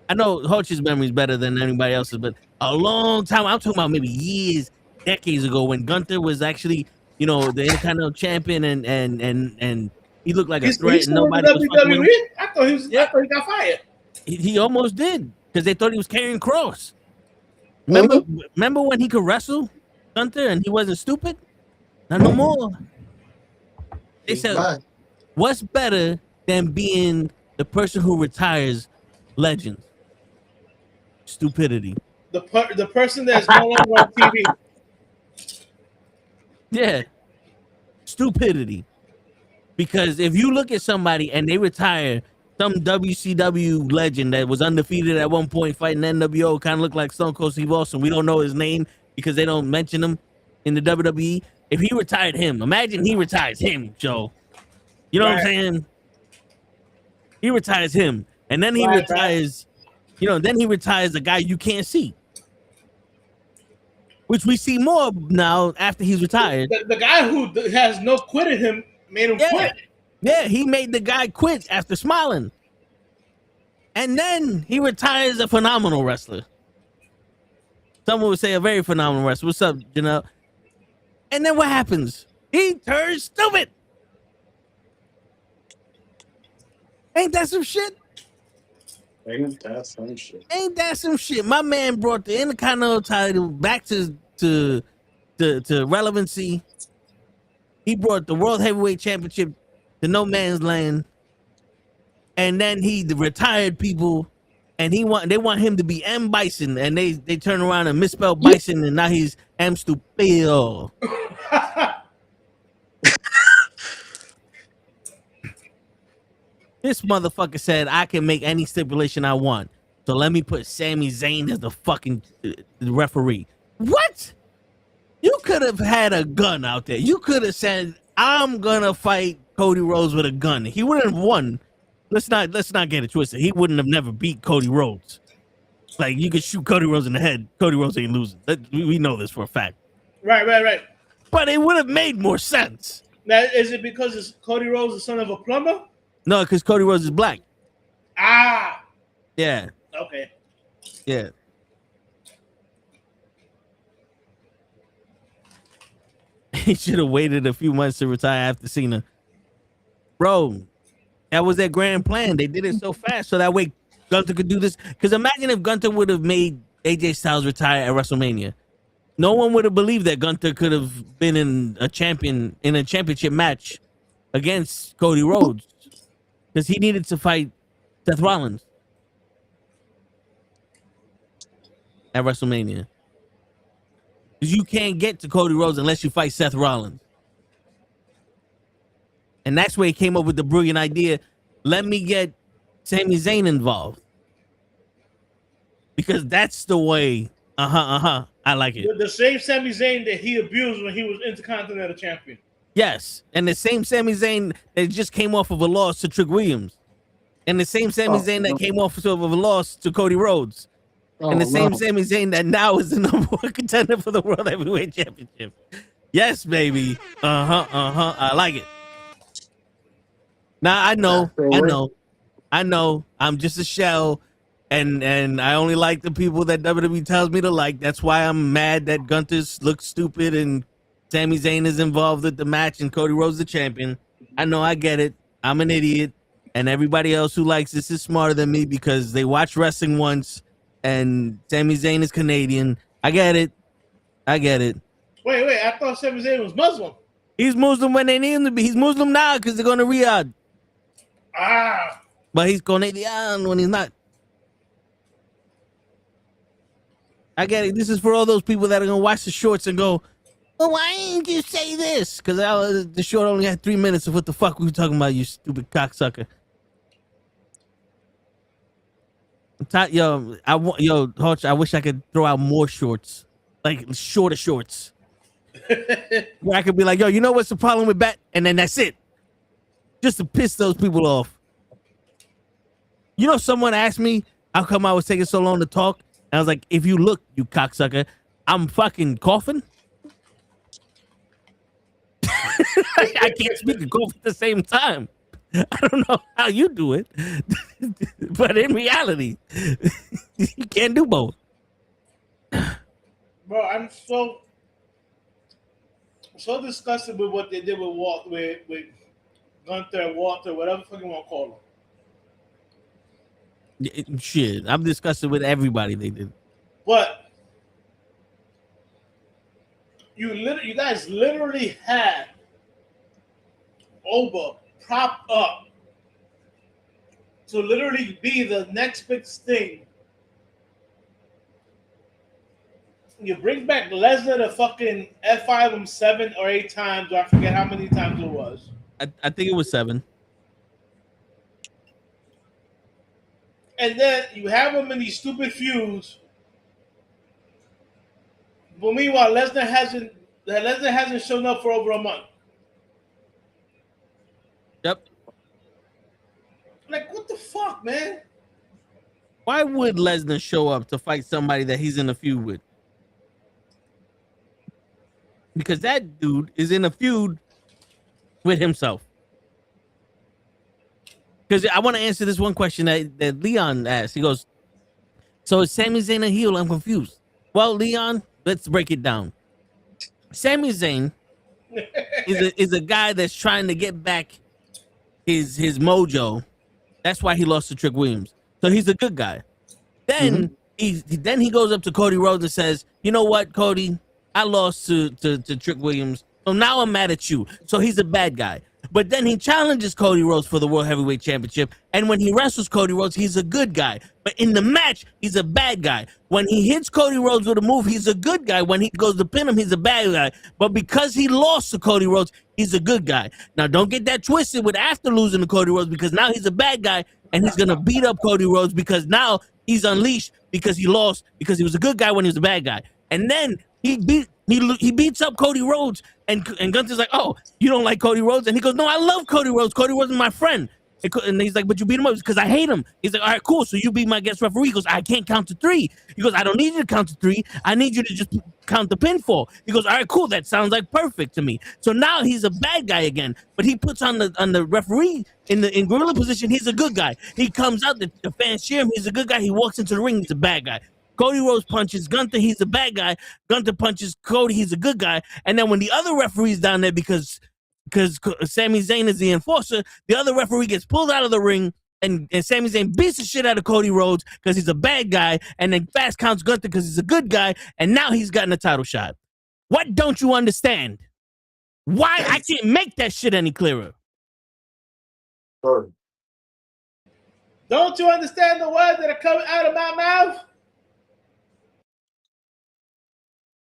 I know Hochi's memory is better than anybody else's, but a long time, I'm talking about maybe years, decades ago, when Gunther was actually, the Intercontinental Champion, and he looked like a threat, and nobody was fucking with him. I thought he got fired. He almost did, because they thought he was carrying Cross. Remember when he could wrestle Gunther and he wasn't stupid? Not no more. They said, what's better than being the person who retires legends? Stupidity. The person that's no longer on TV. Yeah. Stupidity. Because if you look at somebody and they retire, some WCW legend that was undefeated at one point fighting NWO, kind of looked like Stone Cold Steve Austin. We don't know his name because they don't mention him in the WWE. If he retired him, imagine he retires him, Joe. You know what I'm saying? He retires him. And then he retires, then he retires a guy you can't see. Which we see more now after he's retired. The guy who has no quit in him made him quit. Yeah, he made the guy quit after smiling. And then he retires a phenomenal wrestler. Someone would say a very phenomenal wrestler. What's up, Janelle? And then what happens? He turns stupid. Ain't that some shit? Ain't that some shit? My man brought the Intercontinental title back to relevancy. He brought the World Heavyweight Championship to no man's land. And then he retired people, and they want him to be M. Bison, and they turn around and misspell Bison, and now he's M. Stupido. This motherfucker said, I can make any stipulation I want. So let me put Sami Zayn as the fucking referee. What? You could have had a gun out there. You could have said, I'm gonna fight Cody Rhodes with a gun. He wouldn't have won. Let's not get it twisted. He wouldn't have never beat Cody Rhodes. Like, you could shoot Cody Rhodes in the head. Cody Rhodes ain't losing. We know this for a fact. Right. But it would have made more sense. Now, is it because Cody Rhodes the son of a plumber? No, because Cody Rhodes is black. Ah. Yeah. Okay. Yeah. He should have waited a few months to retire after Cena. Bro, that was their grand plan. They did it so fast so that way Gunther could do this. Because imagine if Gunther would have made AJ Styles retire at WrestleMania. No one would have believed that Gunther could have been in a championship match against Cody Rhodes. Because he needed to fight Seth Rollins at WrestleMania. Because you can't get to Cody Rhodes unless you fight Seth Rollins. And that's where he came up with the brilliant idea. Let me get Sami Zayn involved. Because that's the way. I like it. The same Sami Zayn that he abused when he was Intercontinental Champion. Yes. And the same Sami Zayn that just came off of a loss to Trick Williams. And the same Sami Zayn that came off of a loss to Cody Rhodes. And the same Sami Zayn that now is the number one contender for the World Heavyweight Championship. Yes, baby. I like it. Now I know. I'm just a shell, and I only like the people that WWE tells me to like. That's why I'm mad that Gunther looks stupid and Sami Zayn is involved with the match and Cody Rhodes the champion. I know, I get it. I'm an idiot, and everybody else who likes this is smarter than me because they watched wrestling once. And Sami Zayn is Canadian. I get it. Wait. I thought Sami Zayn was Muslim. He's Muslim when they need him to be. He's Muslim now because they're going to Riyadh. But he's Canadian when he's not. I get it. This is for all those people that are going to watch the shorts and go, well, why didn't you say this? Because the short only had 3 minutes of what the fuck we were talking about, you stupid cocksucker. Hutch, I wish I could throw out more shorts. Like, shorter shorts. Where I could be like, yo, you know what's the problem with Bat? And then that's it. Just to piss those people off. You know, someone asked me how come I was taking so long to talk? And I was like, if you look, you cocksucker, I'm fucking coughing. I can't speak and cough at the same time. I don't know how you do it. But in reality, you can't do both. Bro, I'm so disgusted with what they did with Gunther and Walter, whatever the fuck you want to call them. Shit, I'm disgusted with everybody they did. But you guys literally had Oba propped up to literally be the next big thing. You bring back Lesnar to fucking F5 him 7 or 8 times, or I forget how many times it was. I think it was 7. And then you have him in these stupid feuds. But meanwhile, Lesnar hasn't shown up for over a month. Yep. Like, what the fuck, man? Why would Lesnar show up to fight somebody that he's in a feud with? Because that dude is in a feud with himself. Because I want to answer this one question that Leon asked. He goes, so is Sami Zayn a heel? I'm confused. Well, Leon, let's break it down. Sami Zayn is a guy that's trying to get back his mojo. That's why he lost to Trick Williams. So he's a good guy. Then he goes up to Cody Rhodes and says, you know what, Cody? I lost to Trick Williams. So now I'm mad at you. So he's a bad guy. But then he challenges Cody Rhodes for the World Heavyweight Championship. And when he wrestles Cody Rhodes, he's a good guy. But in the match, he's a bad guy. When he hits Cody Rhodes with a move, he's a good guy. When he goes to pin him, he's a bad guy. But because he lost to Cody Rhodes, he's a good guy. Now, don't get that twisted with after losing to Cody Rhodes, because now he's a bad guy and he's going to beat up Cody Rhodes because now he's unleashed because he lost because he was a good guy when he was a bad guy. And then he beats up Cody Rhodes, and Gunther's like, oh, you don't like Cody Rhodes? And he goes, no, I love Cody Rhodes. Cody Rhodes is my friend. And he's like, but you beat him up because I hate him. He's like, all right, cool. So you be my guest referee. He goes, I can't count to 3. He goes, I don't need you to count to 3. I need you to just count the pinfall. He goes, all right, cool. That sounds like perfect to me. So now he's a bad guy again, but he puts on the referee in gorilla position. He's a good guy. He comes out, the fans cheer him. He's a good guy. He walks into the ring. He's a bad guy. Cody Rhodes punches Gunther, he's a bad guy. Gunther punches Cody, he's a good guy. And then when the other referee's down there, because Sami Zayn is the enforcer, the other referee gets pulled out of the ring, and Sami Zayn beats the shit out of Cody Rhodes because he's a bad guy, and then fast counts Gunther because he's a good guy, and now he's gotten a title shot. What don't you understand? Why I can't make that shit any clearer? Sorry. Don't you understand the words that are coming out of my mouth?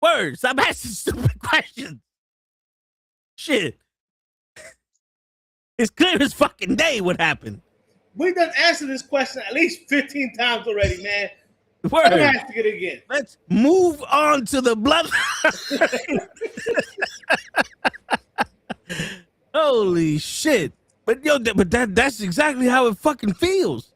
Words. I'm asking stupid questions. Shit. It's clear as fucking day what happened. We done answered this question at least 15 times already, man. Word. I'm gonna ask it again. Let's move on to the blood. Holy shit. But that's exactly how it fucking feels.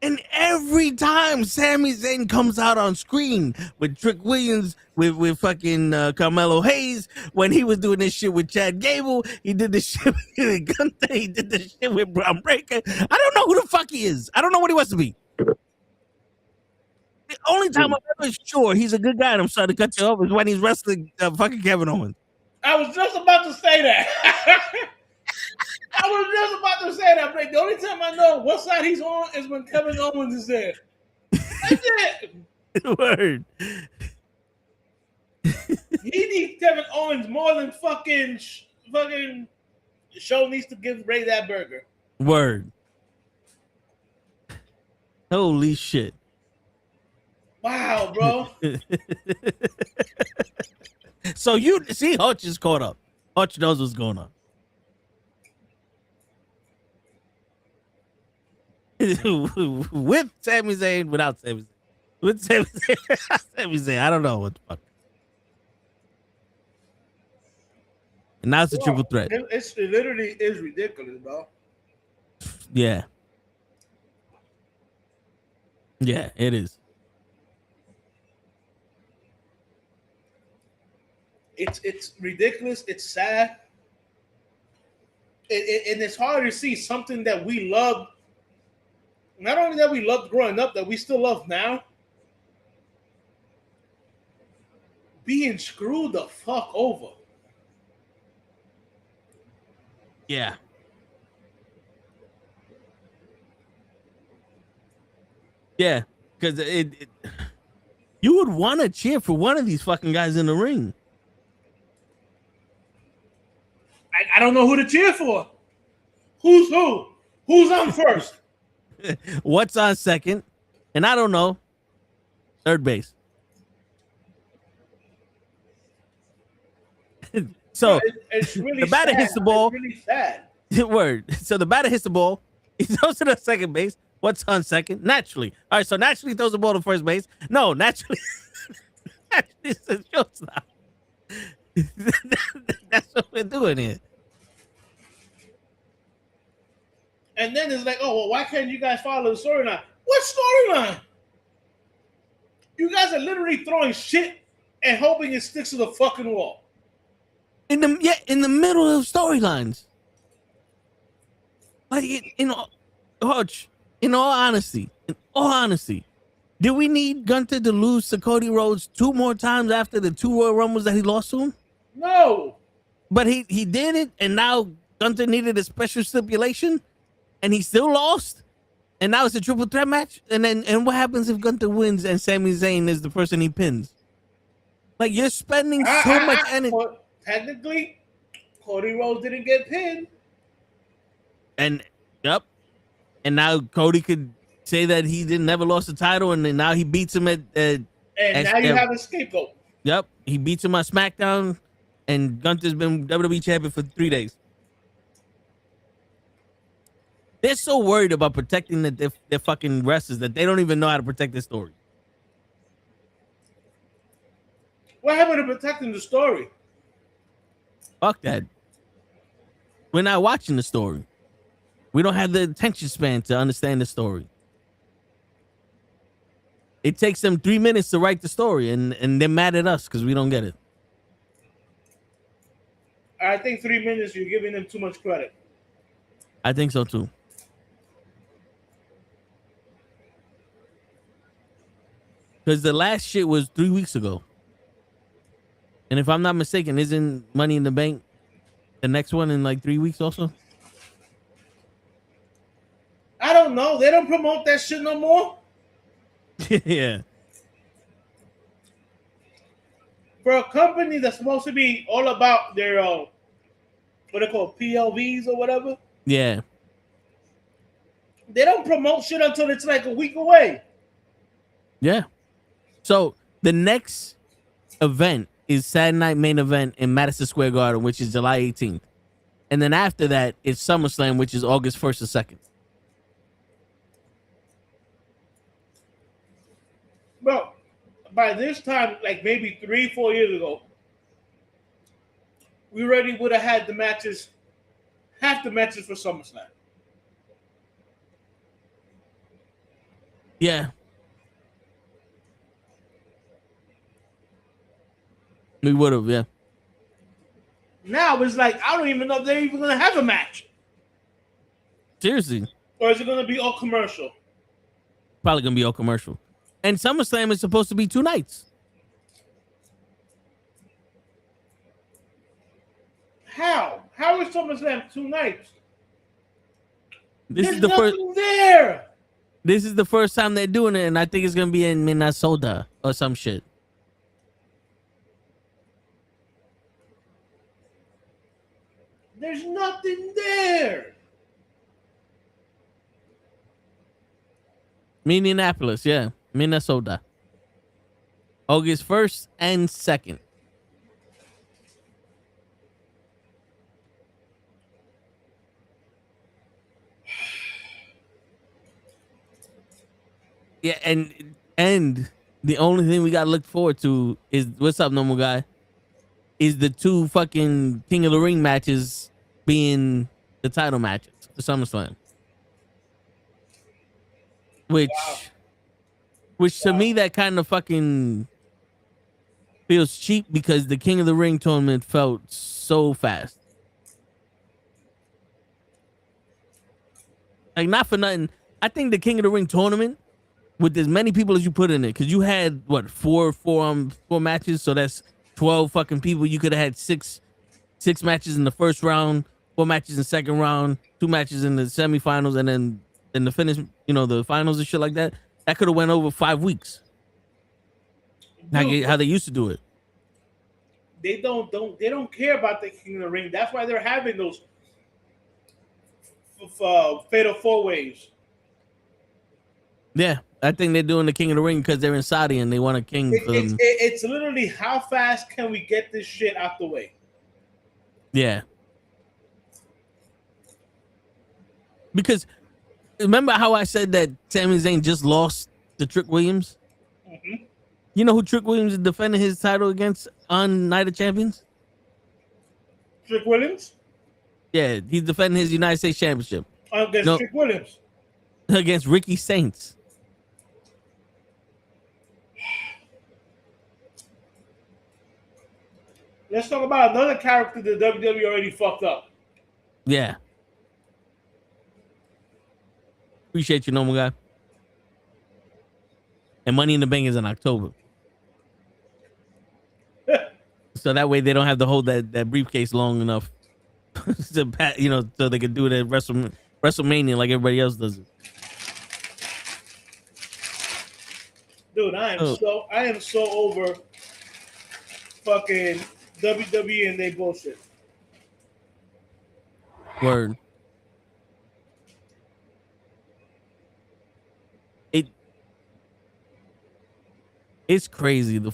And every time Sami Zayn comes out on screen with Trick Williams, with fucking Carmelo Hayes, when he was doing this shit with Chad Gable, he did this shit with Gunther, he did this shit with Braun Breaker. I don't know who the fuck he is. I don't know what he wants to be. The only time I'm ever sure he's a good guy, and I'm sorry to cut you off, is when he's wrestling fucking Kevin Owens. I was just about to say that. I was just about to say that, but the only time I know what side he's on is when Kevin Owens is there. That's it. Word. He needs Kevin Owens more than fucking fucking show needs to give Ray that burger. Word. Holy shit. Wow, bro. So you see, Hutch is caught up. Hutch knows what's going on. With Sami Zayn, without Sami Zayn. With Sami Zayn, Sami Zayn. I don't know what the fuck. And now it's a triple threat. It literally is ridiculous, bro. Yeah. Yeah, it is. It's ridiculous. It's sad. And it's hard to see something that we love. Not only that we loved growing up, that we still love now, being screwed the fuck over. Yeah. Yeah, because you would want to cheer for one of these fucking guys in the ring. I don't know who to cheer for. Who's who? Who's on first? What's on second? And I don't know. Third base. So it's really the batter sad. hits the ball. It's really sad. Word. So the batter hits the ball. He throws it to second base. What's on second? Naturally. All right, so naturally throws the ball to first base. No, naturally. Naturally it's a shortstop. That's what we're doing here. And then it's like, oh, well, why can't you guys follow the storyline? What storyline? You guys are literally throwing shit and hoping it sticks to the fucking wall. In the middle of storylines. Like in all honesty, did we need Gunther to lose to Cody Rhodes 2 more times after the 2 Royal Rumbles that he lost to him? No. But he did it, and now Gunther needed a special stipulation, and he still lost. And now it's a triple threat match. And what happens if Gunther wins and Sami Zayn is the person he pins? Like, you're spending so much energy. Technically, Cody Rhodes didn't get pinned. And yep. And now Cody could say that he never lost the title, and then now he beats him at now you have a scapegoat. Yep, he beats him on SmackDown, and Gunther's been WWE champion for 3 days. They're so worried about protecting their fucking wrestlers that they don't even know how to protect their story. What happened to protecting the story? Fuck that. We're not watching the story. We don't have the attention span to understand the story. It takes them 3 minutes to write the story, and they're mad at us because we don't get it. I think 3 minutes, you're giving them too much credit. I think so too. Because the last shit was 3 weeks ago. And if I'm not mistaken, isn't Money in the Bank the next one in like 3 weeks also? I don't know. They don't promote that shit no more. Yeah. For a company that's supposed to be all about their, what they call PLVs or whatever. Yeah. They don't promote shit until it's like a week away. Yeah. So the next event is Saturday Night Main Event in Madison Square Garden, which is July 18th. And then after that, it's SummerSlam, which is August 1st or 2nd. Well, by this time, like maybe 3-4 years ago, we already would have had the matches, half the matches for SummerSlam. Yeah. We would have, yeah. Now it's like, I don't even know if they're even going to have a match. Seriously. Or is it going to be all commercial? Probably going to be all commercial. And SummerSlam is supposed to be 2 nights. How? How is SummerSlam 2 nights? This There's is the first there. This is the first time they're doing it, and I think it's going to be in Minnesota or some shit. There's nothing there. Minneapolis, yeah. Minnesota. August 1st and 2nd. Yeah, and the only thing we got to look forward to is, what's up, normal guy? Is the 2 fucking King of the Ring matches being the title matches for SummerSlam. Which to me, that kind of fucking feels cheap because the King of the Ring tournament felt so fast. Like, not for nothing, I think the King of the Ring tournament, with as many people as you put in it, because you had what, four matches, so that's 12 fucking people. You could have had six matches in the first round, 4 matches in the second round, 2 matches in the semifinals, and then in the finish, the finals and shit like that. That could have went over 5 weeks. How they used to do it. They don't care about the King of the Ring. That's why they're having those fatal 4-ways. Yeah, I think they're doing the King of the Ring because they're in Saudi and they want a king for them. It's literally, how fast can we get this shit out the way? Yeah. Because remember how I said that Sami Zayn just lost to Trick Williams? Mm-hmm. You know who Trick Williams is defending his title against on Night of Champions? Trick Williams? Yeah, he's defending his United States Championship. Against Trick Williams? Against Ricky Saints. Let's talk about another character that WWE already fucked up. Yeah. Appreciate you, normal guy. And Money in the Bank is in October. So that way they don't have to hold that briefcase long enough to, so they can do it at WrestleMania like everybody else does it. Dude, I am so over fucking WWE and they bullshit. Word. It's crazy the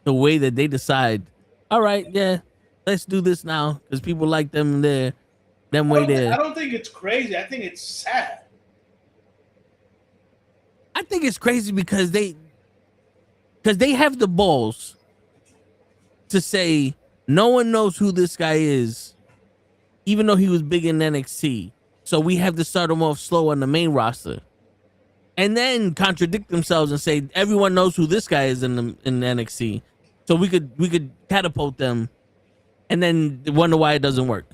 way that they decide. All right, yeah, let's do this now because people like them there, them way there. I don't think it's crazy. I think it's sad. I think it's crazy because they have the balls to say no one knows who this guy is, even though he was big in NXT. So we have to start him off slow on the main roster. And then contradict themselves and say everyone knows who this guy is in NXT, so we could catapult them, and then wonder why it doesn't work.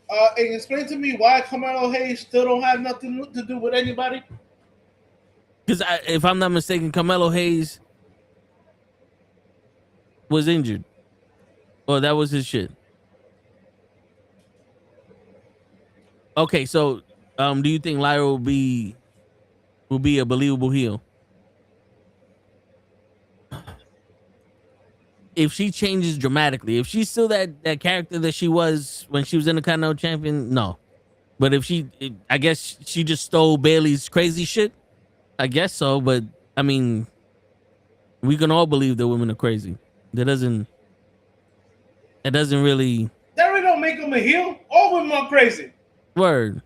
And explain to me why Carmelo Hayes still don't have nothing to do with anybody. Because if I'm not mistaken, Carmelo Hayes was injured, or that was his shit. Okay, so do you think Lyra will be a believable heel? If she changes dramatically, if she's still that character that she was when she was Intercontinental Champion, no. But I guess she just stole Bayley's crazy shit. I guess so, but I mean, we can all believe that women are crazy. That doesn't really. That really don't make them a heel. All women are crazy. Word.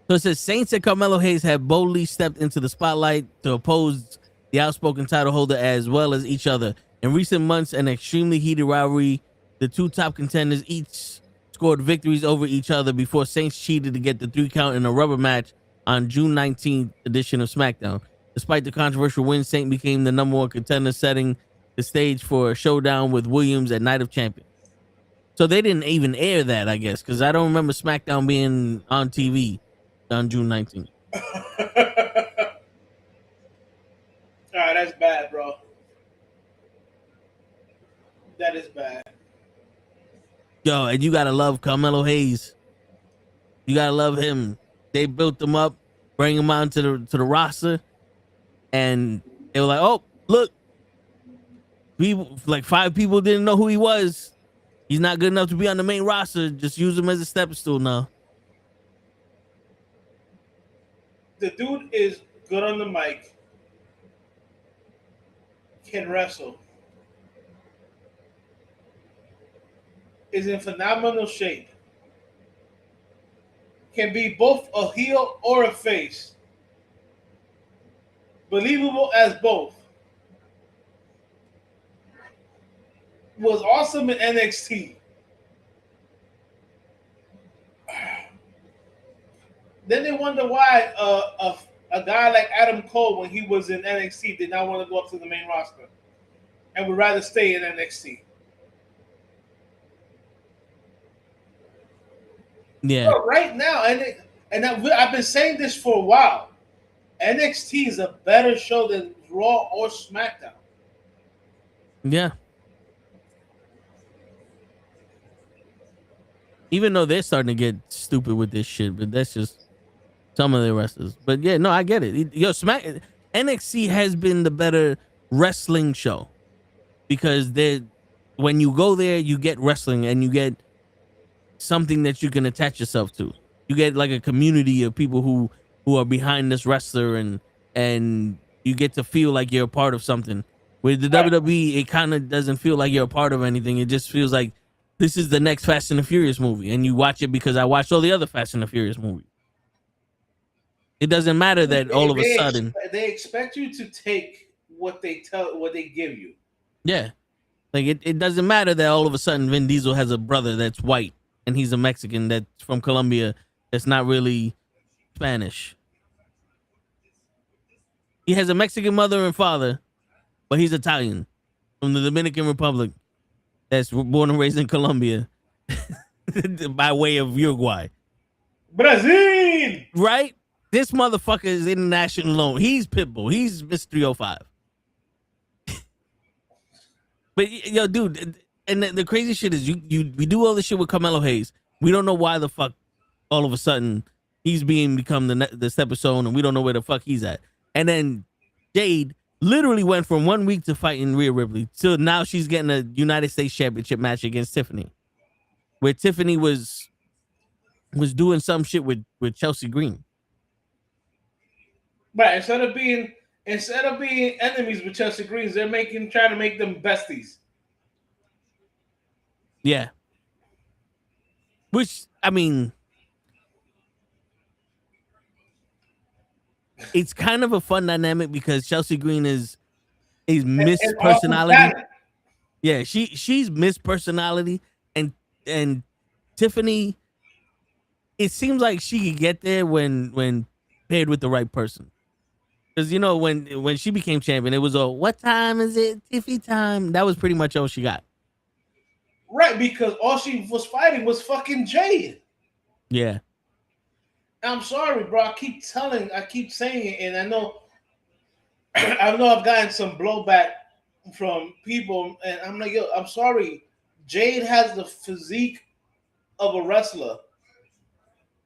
So it says Saints and Carmelo Hayes have boldly stepped into the spotlight to oppose the outspoken title holder as well as each other. In recent months, an extremely heated rivalry, the 2 top contenders each scored victories over each other before Saints cheated to get the 3 count in a rubber match on June 19th edition of SmackDown. Despite the controversial win, Saint became the number 1 contender, setting the stage for a showdown with Williams at Night of Champions. So they didn't even air that, I guess, because I don't remember SmackDown being on TV on June 19th. All right, that's bad, bro. That is bad. Yo, and you gotta love Carmelo Hayes. You gotta love him. They built him up, bring him onto the roster, and they were like, "Oh, look, people like 5 people didn't know who he was. He's not good enough to be on the main roster. Just use him as a stepping stool now." The dude is good on the mic, can wrestle, is in phenomenal shape, can be both a heel or a face, believable as both, was awesome in NXT. Then they wonder why a guy like Adam Cole, when he was in NXT, did not want to go up to the main roster and would rather stay in NXT. Yeah. But right now, I've been saying this for a while, NXT is a better show than Raw or SmackDown. Yeah. Even though they're starting to get stupid with this shit, but that's just some of the wrestlers. But yeah, no, I get it. NXT has been the better wrestling show because when you go there, you get wrestling and you get something that you can attach yourself to. You get like a community of people who are behind this wrestler, and you get to feel like you're a part of something. With the WWE, it kind of doesn't feel like you're a part of anything. It just feels like this is the next Fast and the Furious movie, and you watch it because I watched all the other Fast and the Furious movies. It doesn't matter that all of a sudden they expect you to take what they give you. Yeah, like it doesn't matter that all of a sudden Vin Diesel has a brother that's white and he's a Mexican that's from Colombia that's not really Spanish. He has a Mexican mother and father, but he's Italian from the Dominican Republic that's born and raised in Colombia by way of Uruguay. Brazil! Right? This motherfucker is international alone. He's Pitbull. He's Mr. 305. But, yo, dude, and the crazy shit is we do all this shit with Carmelo Hayes. We don't know why the fuck all of a sudden he's become the stepping stone, and we don't know where the fuck he's at. And then Jade literally went from 1 week to fighting Rhea Ripley to now she's getting a United States Championship match against Tiffany, where Tiffany was doing some shit with Chelsea Green. Right, instead of being enemies with Chelsea Greens, they're trying to make them besties. Yeah. Which, I mean, it's kind of a fun dynamic because Chelsea Green is Miss Personality. Yeah, she's Miss Personality, and Tiffany, it seems like she could get there when paired with the right person. Because, you know, when she became champion, it was what time is it? Tiffy time. That was pretty much all she got. Right, because all she was fighting was fucking Jade. Yeah. I'm sorry, bro. I keep saying it, and I know I've gotten some blowback from people, and I'm like, yo, I'm sorry. Jade has the physique of a wrestler,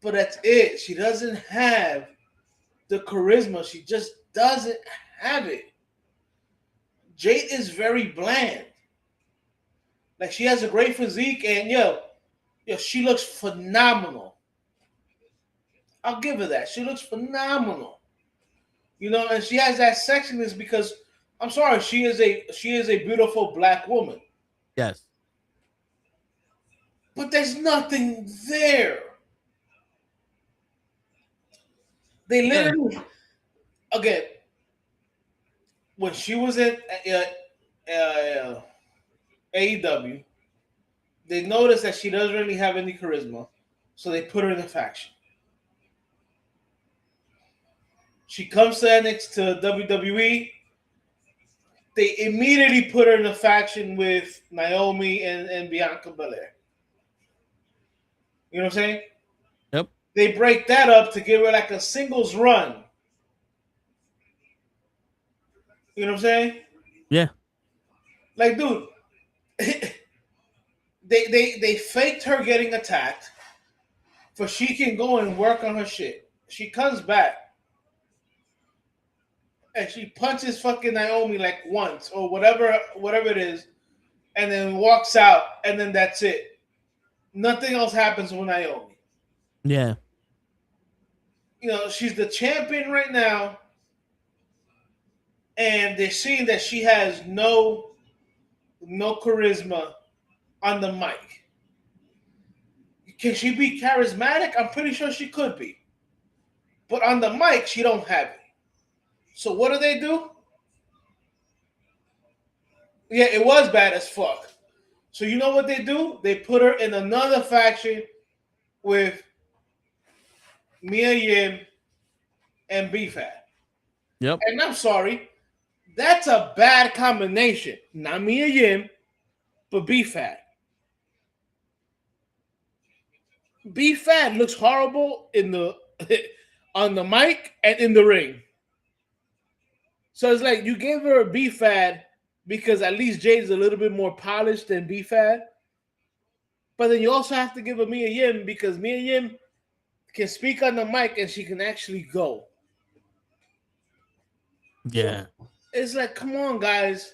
but that's it. She doesn't have the charisma. She just doesn't have it. Jade is very bland. Like, she has a great physique, and yo, she looks phenomenal. I'll give her that. She looks phenomenal. You know, and she has that sexiness because, I'm sorry, she is a beautiful black woman. Yes. But there's nothing there. They literally, again, when she was in AEW, they noticed that she doesn't really have any charisma, so they put her in a faction. She comes to WWE. They immediately put her in a faction with Naomi and Bianca Belair. You know what I'm saying? Yep. They break that up to give her like a singles run. You know what I'm saying? Yeah. Like, dude, they faked her getting attacked so she can go and work on her shit. She comes back. and she punches fucking Naomi like once or whatever it is, and then walks out, and then that's it. Nothing else happens with Naomi. Yeah. You know, she's the champion right now, and they're seeing that she has no charisma on the mic. Can she be charismatic? I'm pretty sure she could be. But on the mic, she don't have it. So what do? Yeah, it was bad as fuck. So you know what they do? They put her in another faction with Mia Yim and B-Fat. Yep. And I'm sorry, that's a bad combination. Not Mia Yim, but B-Fat. B-Fat looks horrible in the on the mic and in the ring. So it's like you gave her a B-Fat because at least Jade's a little bit more polished than B-Fat. But then you also have to give her Mia Yim because Mia Yim can speak on the mic and she can actually go. Yeah. It's like, come on, guys.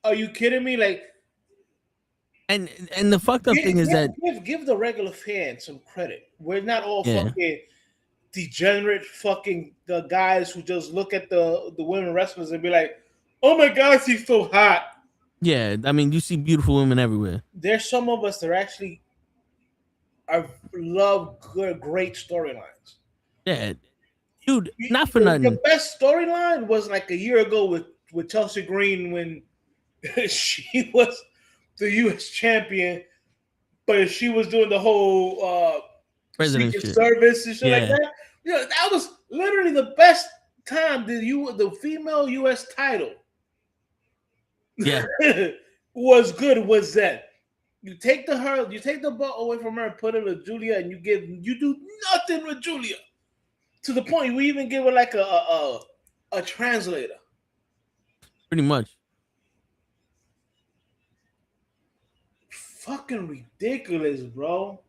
Are you kidding me? Like, and the fucked up thing is that give the regular fans some credit. We're not all fucking degenerate fucking the guys who just look at the women wrestlers and be like, oh my God, she's so hot. Yeah, I mean, you see beautiful women everywhere. There's some of us that actually love good, great storylines. Yeah. Dude, not for nothing. The best storyline was like a year ago with Chelsea Green when she was the U.S. champion, but she was doing the whole President Secret shit. Service and shit like that. You know, that was literally the best time the female U.S. title was good was that. You take the ball away from her and put it with Julia, and you do nothing with Julia. To the point we even give her like a translator. Pretty much. Fucking ridiculous, bro.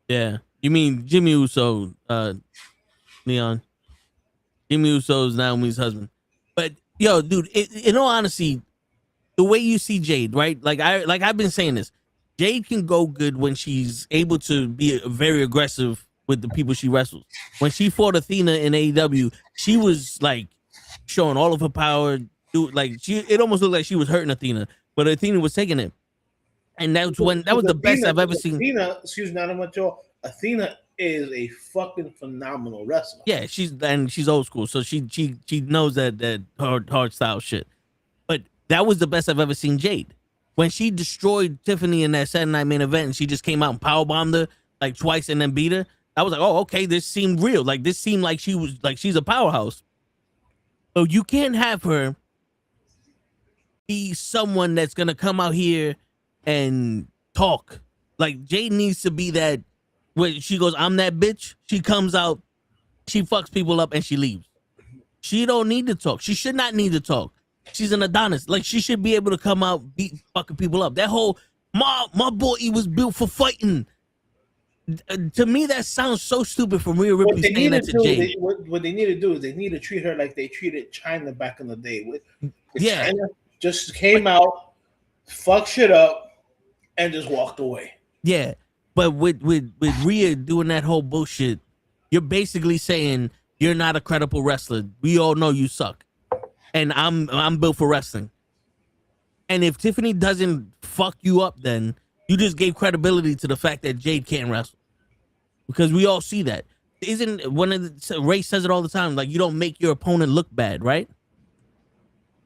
Yeah. You mean Jimmy Uso, Leon. Jimmy Uso is Naomi's husband. But yo, dude, in all honesty, the way you see Jade, right? Like I've been saying this. Jade can go good when she's able to be very aggressive with the people she wrestles. When she fought Athena in AEW, she was like showing all of her power. It almost looked like she was hurting Athena, but Athena was taking it. And that was the best I've ever seen. Athena, excuse me, not much y'all. Athena is a fucking phenomenal wrestler. Yeah, she's old school, so she knows that hard style shit. But that was the best I've ever seen Jade. When she destroyed Tiffany in that Saturday Night Main Event, and she just came out and powerbombed her like twice and then beat her. I was like, oh, okay, this seemed real. Like this seemed like she's a powerhouse. So you can't have her be someone that's gonna come out here and talk. Like Jade needs to be that when she goes, I'm that bitch. She comes out, she fucks people up, and she leaves. She don't need to talk. She should not need to talk. She's an Adonis. Like she should be able to come out, beat fucking people up. That whole my boy, he was built for fighting. To me, that sounds so stupid from Rhea Ripley saying that to Jade. What they need to do is they need to treat her like they treated China back in the day. China just came out, fucked shit up, and just walked away. Yeah, but with Rhea doing that whole bullshit, you're basically saying you're not a credible wrestler. We all know you suck, and I'm built for wrestling. And if Tiffany doesn't fuck you up, then you just gave credibility to the fact that Jade can't wrestle. Because we all see that. Isn't one of the Ray says it all the time, like you don't make your opponent look bad, right?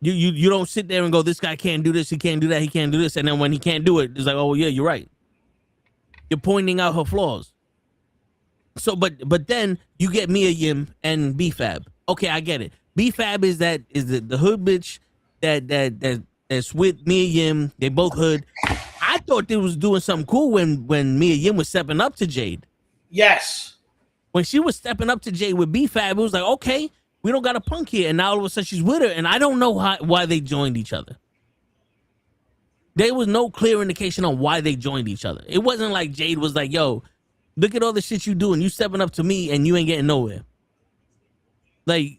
You don't sit there and go, this guy can't do this, he can't do that, he can't do this, and then when he can't do it, it's like, oh yeah, you're right. You're pointing out her flaws. So but then you get Mia Yim and B-Fab. Okay, I get it. B-Fab is the hood bitch that's with Mia Yim. They both hood. I thought they was doing something cool when Mia Yim was stepping up to Jade. Yes. When she was stepping up to Jade with B-Fab, it was like, okay, we don't got a punk here. And now all of a sudden she's with her. And I don't know why they joined each other. There was no clear indication on why they joined each other. It wasn't like Jade was like, yo, look at all the shit you doing. You stepping up to me and you ain't getting nowhere.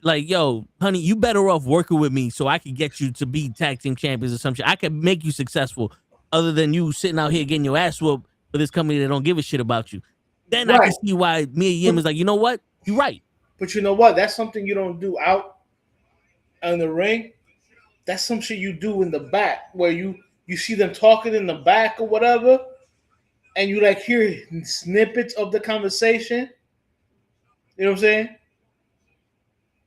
Like, yo, honey, you better off working with me so I can get you to be tag team champions or some shit. I can make you successful other than you sitting out here getting your ass whooped for this company that don't give a shit about you. Then I can see why Mia Yim is like, you know what? You're right. But you know what? That's something you don't do out in the ring. That's some shit you do in the back where you see them talking in the back or whatever, and you like hear snippets of the conversation. You know what I'm saying?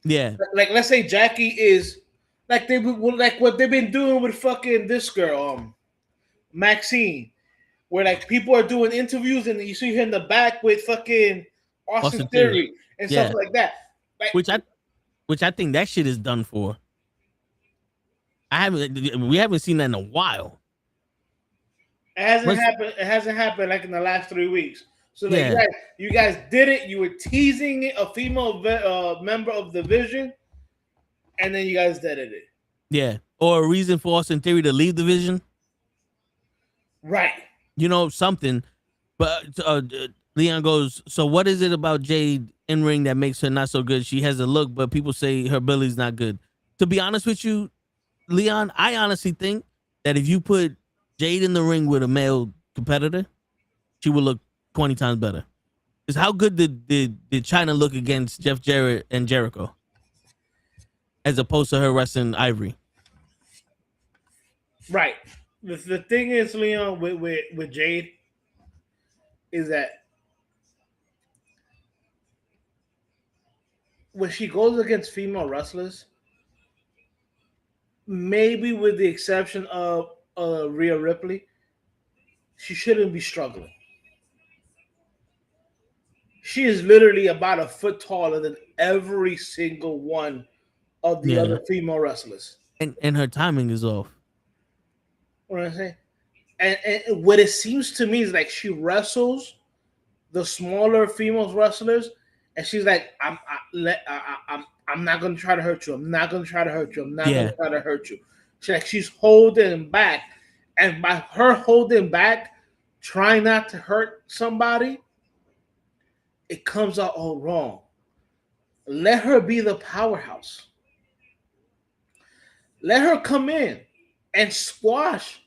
Yeah. Like let's say Jackie is like like what they've been doing with fucking this girl, Maxine, where like people are doing interviews and you see her in the back with fucking Austin Theory and stuff like that. Like, which I think that shit is done for. We haven't seen that in a while. It hasn't happened like in the last 3 weeks. So like you guys did it. You were teasing a female member of the Vision, and then you guys did it. Yeah, or a reason for Austin Theory to leave the Vision. Right. You know, something. But Leon goes, so what is it about Jade in ring that makes her not so good? She has a look, but people say her ability's not good. To be honest with you, Leon, I honestly think that if you put Jade in the ring with a male competitor, she would look 20 times better. Because how good did China look against Jeff Jarrett and Jericho? As opposed to her wrestling Ivory. Right. The thing is, Leon, with Jade, is that when she goes against female wrestlers, maybe with the exception of Rhea Ripley, she shouldn't be struggling. She is literally about a foot taller than every single one of the other female wrestlers. And her timing is off. What I'm saying? And what it seems to me is like she wrestles the smaller female wrestlers, and she's like, I'm not gonna try to hurt you. I'm not gonna try to hurt you. I'm not gonna try to hurt you. She's holding back, and by her holding back, trying not to hurt somebody, it comes out all wrong. Let her be the powerhouse. Let her come in and squash.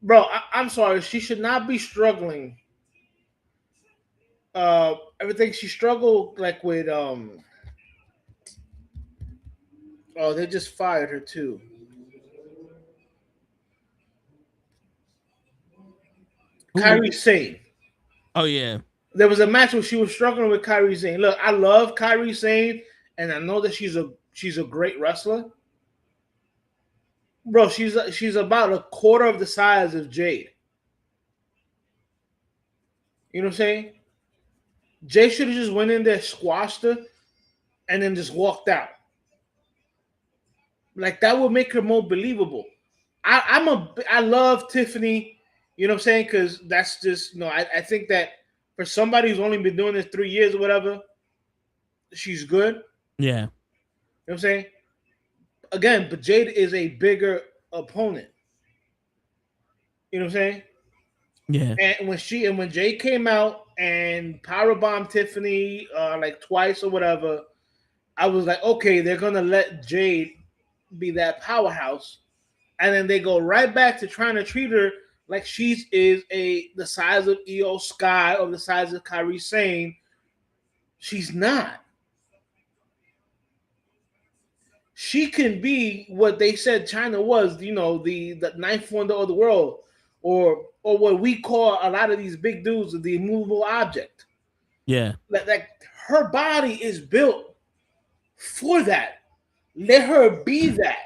Bro, I'm sorry. She should not be struggling. Everything she struggled like with. Oh, they just fired her too. Kairi Sane. Oh yeah. There was a match where she was struggling with Kairi Sane. Look, I love Kairi Sane, and I know that she's a great wrestler. Bro, she's about a quarter of the size of Jade. You know what I'm saying? Jade should have just went in there, squashed her, and then just walked out. Like that would make her more believable. I love Tiffany. You know what I'm saying? Because that's just I think that for somebody who's only been doing this 3 years or whatever, she's good. Yeah. You know what I'm saying? Again, but Jade is a bigger opponent. You know what I'm saying? Yeah. And when Jade came out and powerbombed Tiffany like twice or whatever, I was like, okay, they're gonna let Jade be that powerhouse, and then they go right back to trying to treat her like she is the size of Io Sky or the size of Kairi Sane. She's not. She can be what they said China was, the ninth wonder of the world, or what we call a lot of these big dudes the immovable object. Yeah. Like her body is built for that. Let her be that.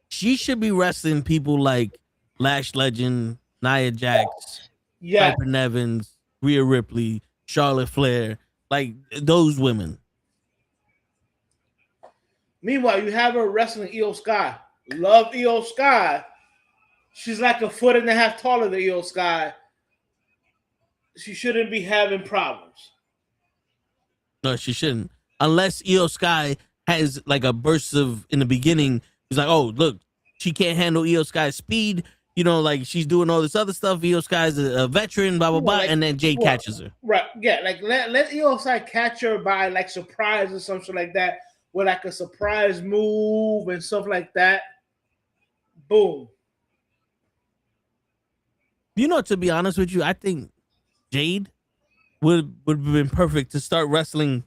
She should be wrestling people like Lash Legend, Nia Jax, Piper Nevins, Rhea Ripley, Charlotte Flair, like those women. Meanwhile, you have her wrestling Io Sky. Love Io Sky. She's like 1.5 feet taller than Io Sky. She shouldn't be having problems. No, she shouldn't. Unless Io Sky has like a burst of in the beginning. He's like, oh, look, she can't handle Io Sky's speed. Like she's doing all this other stuff. Io Sky's a veteran, blah, blah, blah. And then Jade catches her. Right. Yeah. Like let Io Sky catch her by like surprise or something like that. with like a surprise move and stuff like that. Boom. You know, to be honest with you, I think Jade would have been perfect to start wrestling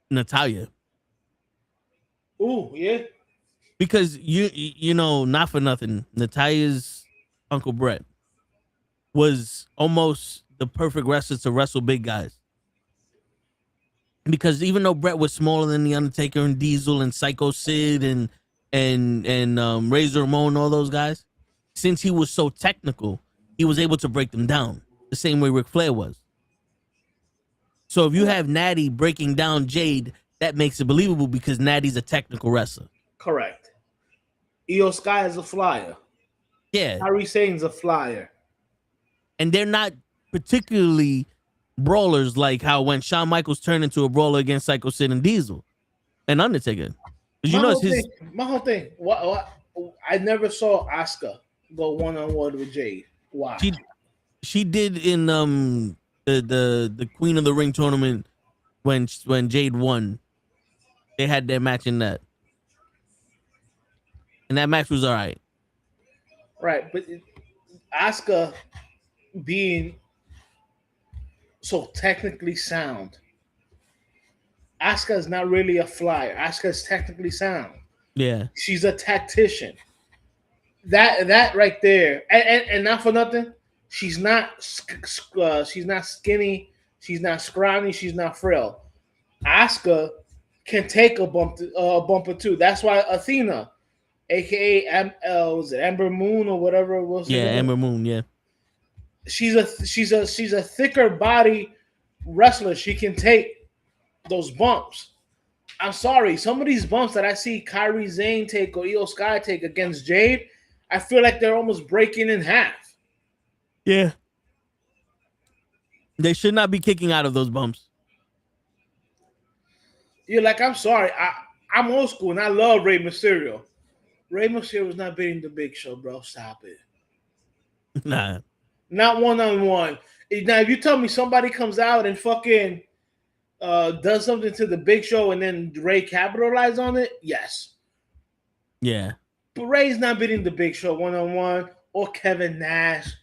Natalya. Ooh, yeah. Because you know, not for nothing, Natalya's Uncle Brett was almost the perfect wrestler to wrestle big guys. Because even though Brett was smaller than The Undertaker and Diesel and Psycho Sid and Razor Ramon and all those guys, since he was so technical, he was able to break them down the same way Ric Flair was. So if you have Natty breaking down Jade, that makes it believable because Natty's a technical wrestler. Correct. Io Sky is a flyer. Yeah. Kairi Sane's a flyer. And they're not particularly brawlers like how when Shawn Michaels turned into a brawler against Psycho Sid and Diesel and Undertaker. You know, my whole thing. What? I never saw Asuka go one-on-one with Jade. Why? She did in the Queen of the Ring tournament when Jade won. They had their match in that. And that match was all right. Right, but Asuka being so technically sound, Asuka is not really a flyer. Asuka is technically sound. Yeah, she's a tactician. That right there, and not for nothing, she's not skinny, she's not scrawny, she's not frail. Asuka can take a bump or two. That's why Athena, aka was it Ember Moon or whatever it was? Yeah, Ember Moon. Yeah, she's a thicker body wrestler. She can take those bumps. I'm sorry, some of these bumps that I see Kairi Sane take or Io Sky take against Jade, I feel like they're almost breaking in half. Yeah, they should not be kicking out of those bumps. You're like, I'm sorry, I'm old school and I love Rey Mysterio. Rey Mysterio was not beating the Big Show, bro. Stop it. Nah. Not one-on-one. Now, if you tell me somebody comes out and fucking does something to the Big Show and then Rey capitalized on it, yes. Yeah. But Rey's not beating the Big Show one-on-one or Kevin Nash.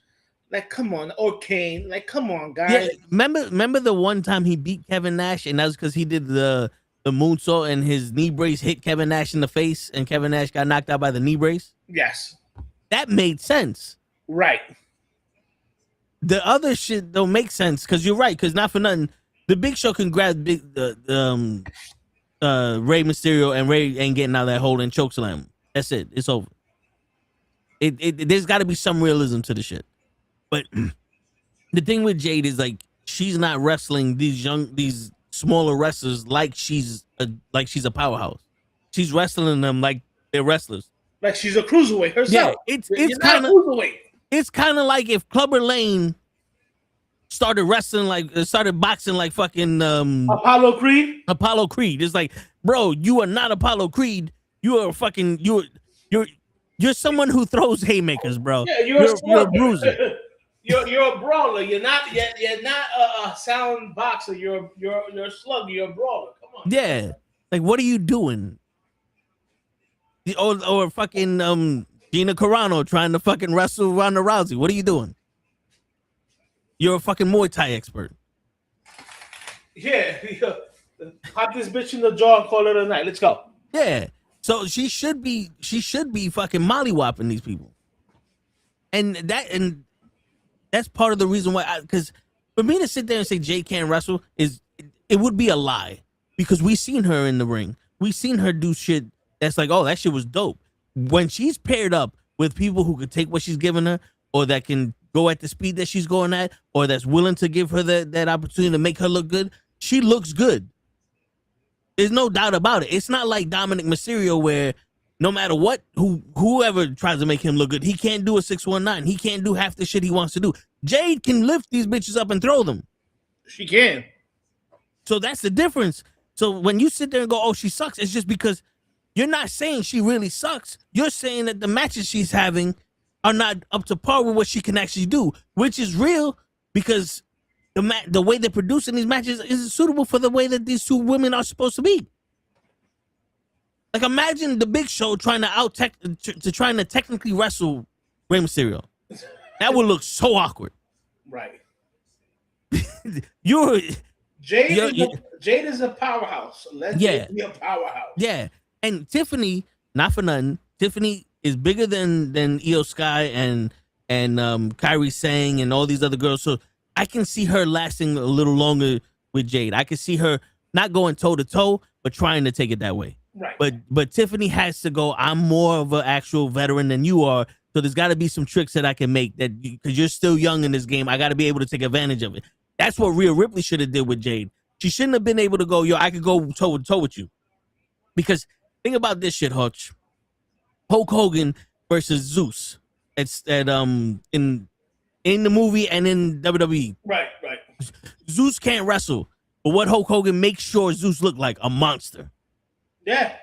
Like, come on. Or Kane. Like, come on, guys. Yeah, remember the one time he beat Kevin Nash and that was because he did the moonsault and his knee brace hit Kevin Nash in the face and Kevin Nash got knocked out by the knee brace? Yes. That made sense. Right. The other shit don't make sense because you're right. Because not for nothing, the Big Show can grab Rey Mysterio and Rey ain't getting out of that hole and chokeslam. That's it. It's over. There's got to be some realism to the shit. But the thing with Jade is like she's not wrestling these smaller wrestlers like she's a powerhouse. She's wrestling them like they're wrestlers. Like she's a cruiserweight herself. Yeah, it's kind of cruiserweight. It's kind of like if Clubber Lane started boxing like fucking Apollo Creed. Apollo Creed. It's like, bro, you are not Apollo Creed. You are fucking you're someone who throws haymakers, bro. Yeah, you're a bruiser. You're a brawler. You're not a sound boxer. You're a slugger. You're a brawler. Come on. Yeah, like what are you doing? Or fucking Gina Carano trying to fucking wrestle Ronda Rousey. What are you doing? You're a fucking Muay Thai expert. Yeah. Pop this bitch in the jaw and call it a night. Let's go. Yeah. So she should be fucking mollywhopping these people. And that's part of the reason why, because for me to sit there and say Jade can't wrestle it would be a lie, because we seen her in the ring. We seen her do shit that's like, oh, that shit was dope. When she's paired up with people who could take what she's giving her, or that can go at the speed that she's going at, or that's willing to give her that opportunity to make her look good, she looks good. There's no doubt about it. It's not like Dominic Mysterio where no matter what, whoever tries to make him look good, he can't do a 619. He can't do half the shit he wants to do. Jade can lift these bitches up and throw them. She can. So that's the difference. So when you sit there and go, oh, she sucks, it's just because you're not saying she really sucks. You're saying that the matches she's having are not up to par with what she can actually do, which is real, because the way they're producing these matches isn't suitable for the way that these two women are supposed to be. Like imagine the Big Show trying to technically wrestle Rey Mysterio. That would look so awkward. Right. Jade is a powerhouse. Let Jade be a powerhouse. Yeah, and Tiffany, not for nothing, Tiffany is bigger than Io Sky and Kairi Sane and all these other girls. So I can see her lasting a little longer with Jade. I can see her not going toe to toe, but trying to take it that way. Right. But Tiffany has to go, I'm more of an actual veteran than you are. So there's got to be some tricks that I can make that because you're still young in this game. I got to be able to take advantage of it. That's what Rhea Ripley should have did with Jade. She shouldn't have been able to go, yo, I could go toe to toe with you. Because think about this shit, Hutch. Hulk Hogan versus Zeus. It's in the movie and in WWE. Right. Zeus can't wrestle. But what Hulk Hogan makes sure Zeus looked like? A monster. Yeah.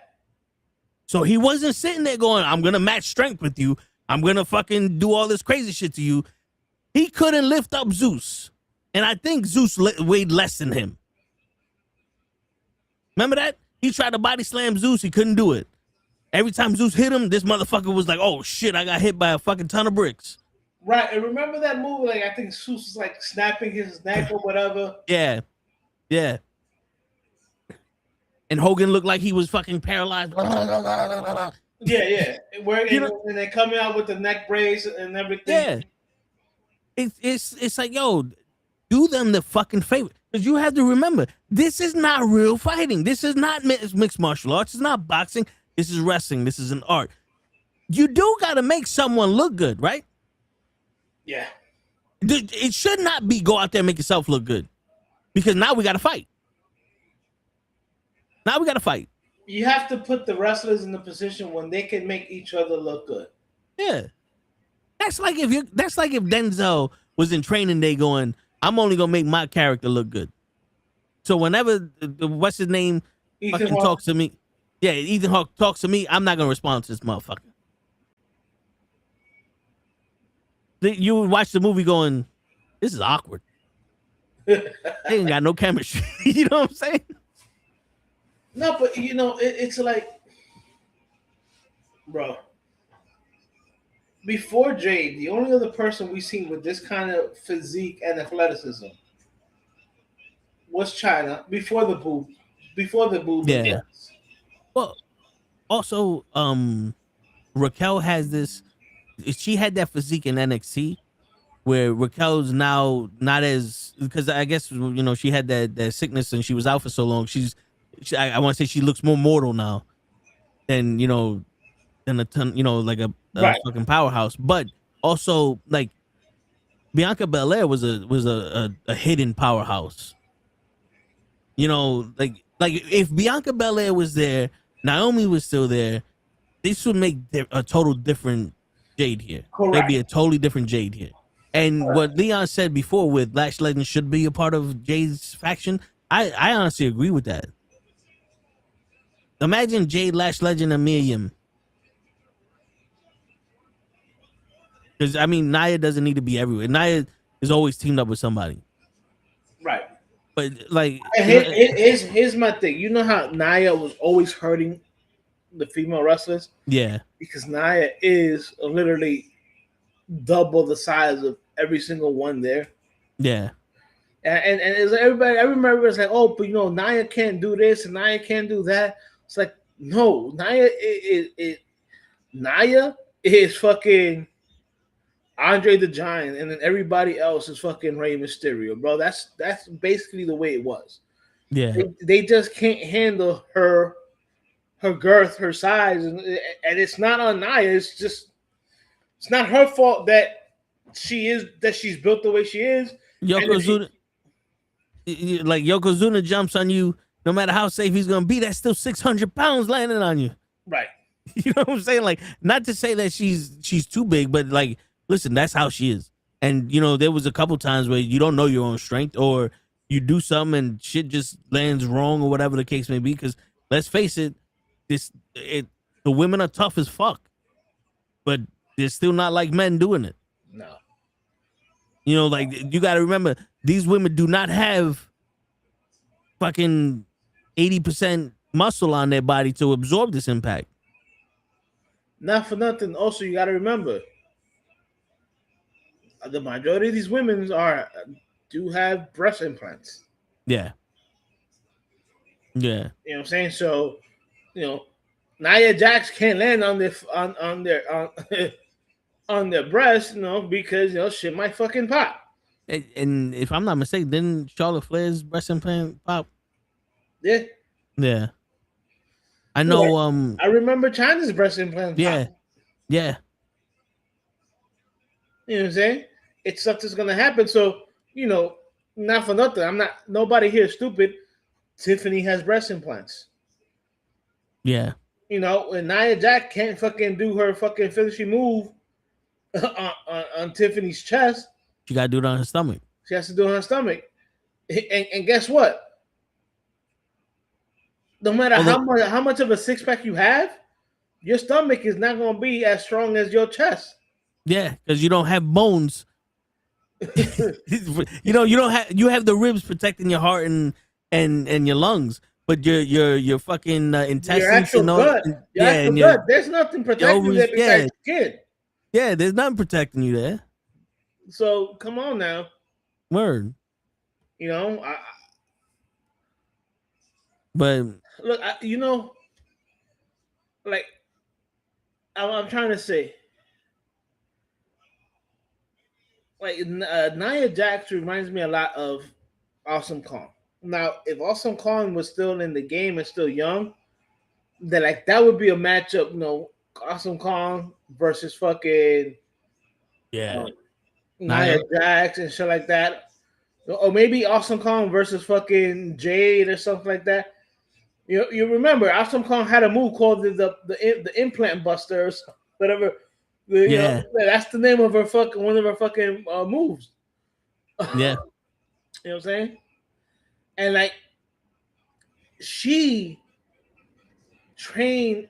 So he wasn't sitting there going, I'm going to match strength with you. I'm going to fucking do all this crazy shit to you. He couldn't lift up Zeus. And I think Zeus weighed less than him. Remember that? He tried to body slam Zeus. He couldn't do it. Every time Zeus hit him, this motherfucker was like, oh, shit, I got hit by a fucking ton of bricks. Right. And remember that movie? Like, I think Zeus was like snapping his neck or whatever. Yeah. And Hogan looked like he was fucking paralyzed. Yeah. And they coming out with the neck brace and everything. Yeah. It's like, yo, do them the fucking favor. Because you have to remember, this is not real fighting. This is not mixed martial arts. It's not boxing. This is wrestling. This is an art. You do got to make someone look good, right? Yeah. It should not be go out there and make yourself look good. Because now we got to fight. You have to put the wrestlers in the position when they can make each other look good. Yeah. That's like if Denzel was in Training Day going, I'm only gonna make my character look good. So whenever what's his name fucking talks to me, Ethan Hawke talks to me, I'm not gonna respond to this motherfucker. You would watch the movie going, this is awkward. They ain't got no chemistry. You know what I'm saying? No, but it's like, bro. Before Jade, the only other person we seen with this kind of physique and athleticism was China before the boob. Yeah. Yes. Well, also, Raquel has this. She had that physique in NXT, where Raquel's now not as, because I guess she had that sickness and she was out for so long. I want to say she looks more mortal now than than a ton, like a fucking powerhouse. But also, like, Bianca Belair was a hidden powerhouse. Like if Bianca Belair was there, Naomi was still there, this would make a total different Jade here. Correct. There'd be a totally different Jade here. And what Leon said before with Lash Legend should be a part of Jade's faction, I honestly agree with that. Imagine Jade, Lash Legend, and Miriam. Because, I mean, Nia doesn't need to be everywhere. Nia is always teamed up with somebody. Right. But, like... Here's my thing. You know how Nia was always hurting the female wrestlers? Yeah. Because Nia is literally double the size of every single one there. Yeah. And it's like everybody, I remember it was like, oh, but Nia can't do this and Nia can't do that. It's like, no, Nia is fucking Andre the Giant, and then everybody else is fucking Rey Mysterio, bro. That's basically the way it was. Yeah. They just can't handle her girth, her size, and it's not on Nia. It's not her fault that she's built the way she is. Yokozuna jumps on you, no matter how safe he's gonna be, that's still 600 pounds landing on you. Right. You know what I'm saying? Like, not to say that she's too big, but like, listen, that's how she is. And there was a couple times where you don't know your own strength, or you do something and shit just lands wrong, or whatever the case may be. Because let's face it, the women are tough as fuck, but they're still not like men doing it. No. Like, you got to remember, these women do not have fucking 80% muscle on their body to absorb this impact. Not for nothing. Also, you got to remember, the majority of these women do have breast implants. Yeah. Yeah. You know what I'm saying? So, Nia Jax can't land on their on their breast, because shit might fucking pop. And if I'm not mistaken, didn't Charlotte Flair's breast implant pop? Yeah. Yeah. I know. Yeah. I remember China's breast implant. Yeah. Pop. Yeah. You know what I'm saying? It's stuff that's gonna happen. So, not for nothing. Nobody here is stupid. Tiffany has breast implants. Yeah. And Nia Jax can't fucking do her fucking finishing move on Tiffany's chest. She got to do it on her stomach. She has to do it on her stomach. And guess what? No matter how much of a six pack you have, your stomach is not going to be as strong as your chest. Yeah, because you don't have bones. You don't have. You have the ribs protecting your heart and your lungs, but your fucking intestines, your actual gut. Gut. There's nothing protecting you there besides skin. Yeah, there's nothing protecting you there. So come on now. Word. But look, like I'm trying to say, like Nia Jax reminds me a lot of Awesome Kong. Now, if Awesome Kong was still in the game and still young, then that would be a matchup. Awesome Kong versus fucking Nia Jax and shit like that, or maybe Awesome Kong versus fucking Jade or something like that. You remember Awesome Kong had a move called the Implant Busters, whatever. That's the name of one of her fucking moves. Yeah. You know what I'm saying? And she trained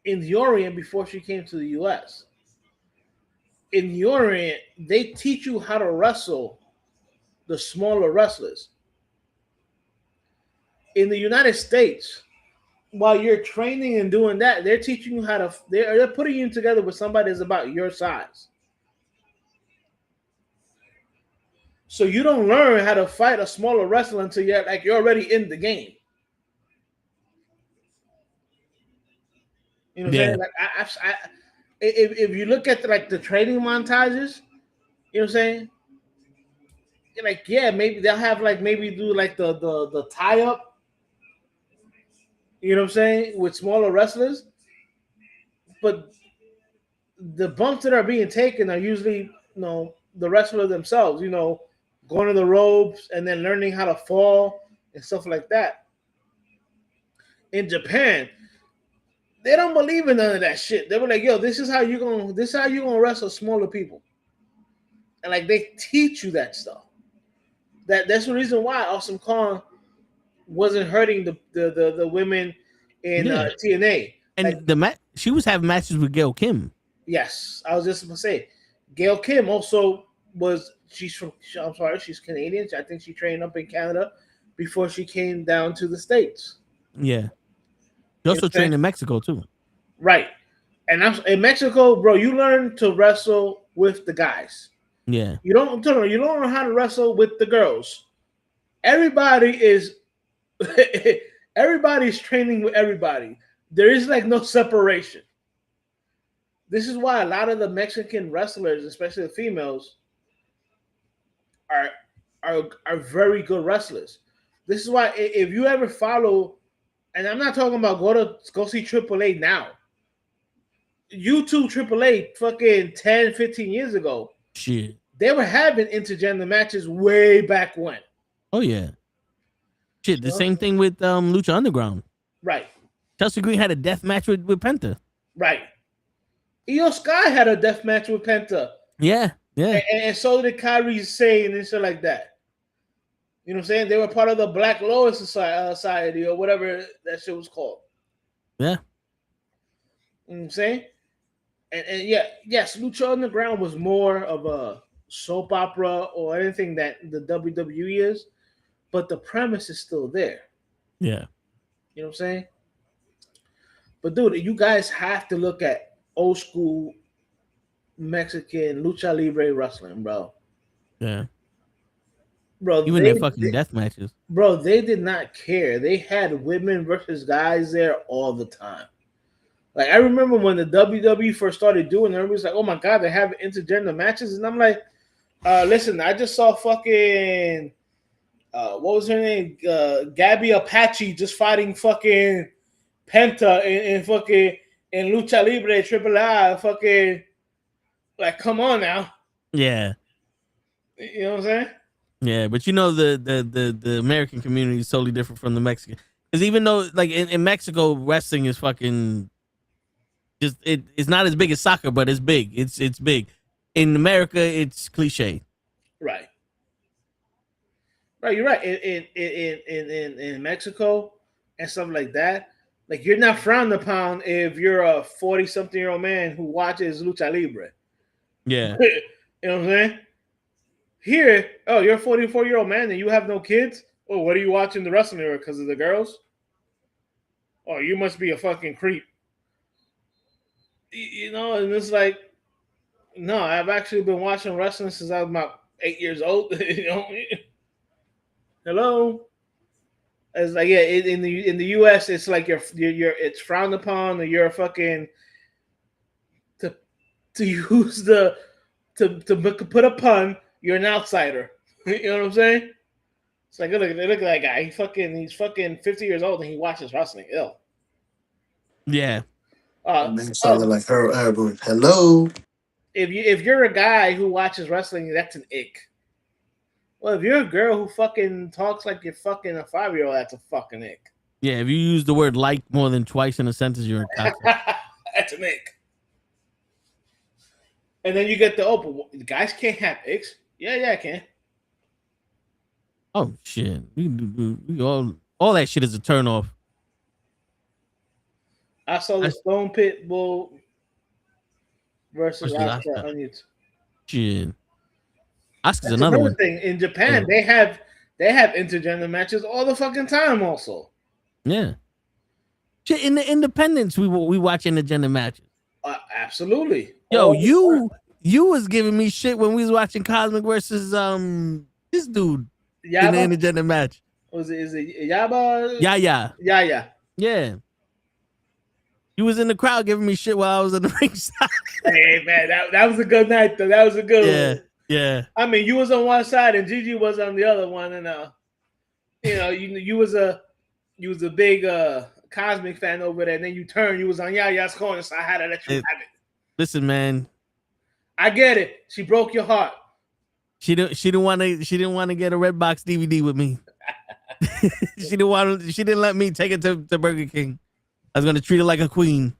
in the Orient before she came to the US. In the Orient, they teach you how to wrestle the smaller wrestlers. In the United States, while you're training and doing that, they're teaching you they're putting you together with somebody that's about your size. So you don't learn how to fight a smaller wrestler until you're already in the game. You know what I'm saying? If you look at the training montages, you know what I'm saying? Maybe they'll have maybe do the tie up. You know what I'm saying? With smaller wrestlers. But the bumps that are being taken are usually, the wrestler themselves, going to the ropes and then learning how to fall and stuff like that. In Japan, they don't believe in none of that shit. They were like, yo, this is how you're gonna wrestle smaller people. And they teach you that stuff. That's the reason why Awesome Kong wasn't hurting the women in TNA. And she was having matches with Gail Kim. Yes, I was just gonna say, Gail Kim also she's Canadian. I think she trained up in Canada before she came down to the States. Yeah, she also trained in Mexico too. Right, and in Mexico, bro, you learn to wrestle with the guys. Yeah, you don't know how to wrestle with the girls. Everybody's training with everybody. There is no separation. This is why a lot of the Mexican wrestlers, especially the females, are very good wrestlers. This is why if you ever follow, and I'm not talking about go see AAA now. YouTube AAA fucking 10, 15 years ago. Shit. They were having intergender matches way back when. Oh yeah. Shit, the same thing with Lucha Underground. Right. Chelsea Green had a death match with Penta. Right. Io Sky had a death match with Penta. Yeah. And so did Kairi Sane and shit like that. You know what I'm saying? They were part of the Black Lotus Society or whatever that shit was called. Yeah. You know what I'm saying? And yes, Lucha Underground was more of a soap opera or anything that the WWE is, but the premise is still there. Yeah. You know what I'm saying? But dude, you guys have to look at old school Mexican lucha libre wrestling, bro. Yeah. Bro, Even their fucking death matches. Bro, they did not care. They had women versus guys there all the time. Like, I remember when the WWE first started doing it, everybody's like, oh my God, they have intergender matches. And I'm like, listen, I just saw fucking, what was her name? Gabby Apache just fighting fucking Penta in fucking in Lucha Libre Triple A. Fucking, like, come on now. Yeah. You know what I'm saying? Yeah, but you know the American community is totally different from the Mexican. Because even though like in Mexico wrestling is fucking just it's not as big as soccer, but it's big. It's big. In America, it's cliche. Right. Right, you're right. In Mexico and stuff like that, like you're not frowned upon if you're a 40-something-year-old man who watches lucha libre. Yeah. You know what I'm saying? Here, oh, you're a 44-year-old man and you have no kids? Oh, what are you watching the wrestling because of the girls? Oh, you must be a fucking creep. You know, and it's like, no, I've actually been watching wrestling since I was about 8 years old. You know, hello. It's like, yeah, in the U.S., it's like you're it's frowned upon, or you're a fucking to use the to put a pun. You're an outsider. You know what I'm saying? It's like, look at that guy. He's fucking 50 years old and he watches wrestling. Ill. Yeah. Man sounded like her. Hello. If you're a guy who watches wrestling, that's an ick. Well, if you're a girl who fucking talks like you're fucking a 5-year-old, that's a fucking ick. Yeah, if you use the word like more than twice in a sentence, you're a toxic. That's an ick. And then you get the guys can't have icks. Yeah, I can. Oh shit! We all that shit is a turn off. I saw the Stone Pit Bull versus Asuka on YouTube. Shit. Asuka's another thing. In Japan, they have intergender matches all the fucking time. Also, yeah. Shit, in the independents, we watch intergender matches. Absolutely. Yo, you was giving me shit when we was watching Cosmic versus this dude Yaba? in the intergender match. Is it Yaba? Yeah. Yeah. You was in the crowd giving me shit while I was in the ringside. Hey man, that was a good night though. That was a good one. Yeah. I mean, you was on one side and Gigi was on the other one, and you know, you was a big Cosmic fan over there, and then you turned, you was on Yaya's corner, so I had to let you have it. Listen, man. I get it. She broke your heart. She didn't want to get a Redbox DVD with me. She didn't let me take it to Burger King. I was gonna treat her like a queen.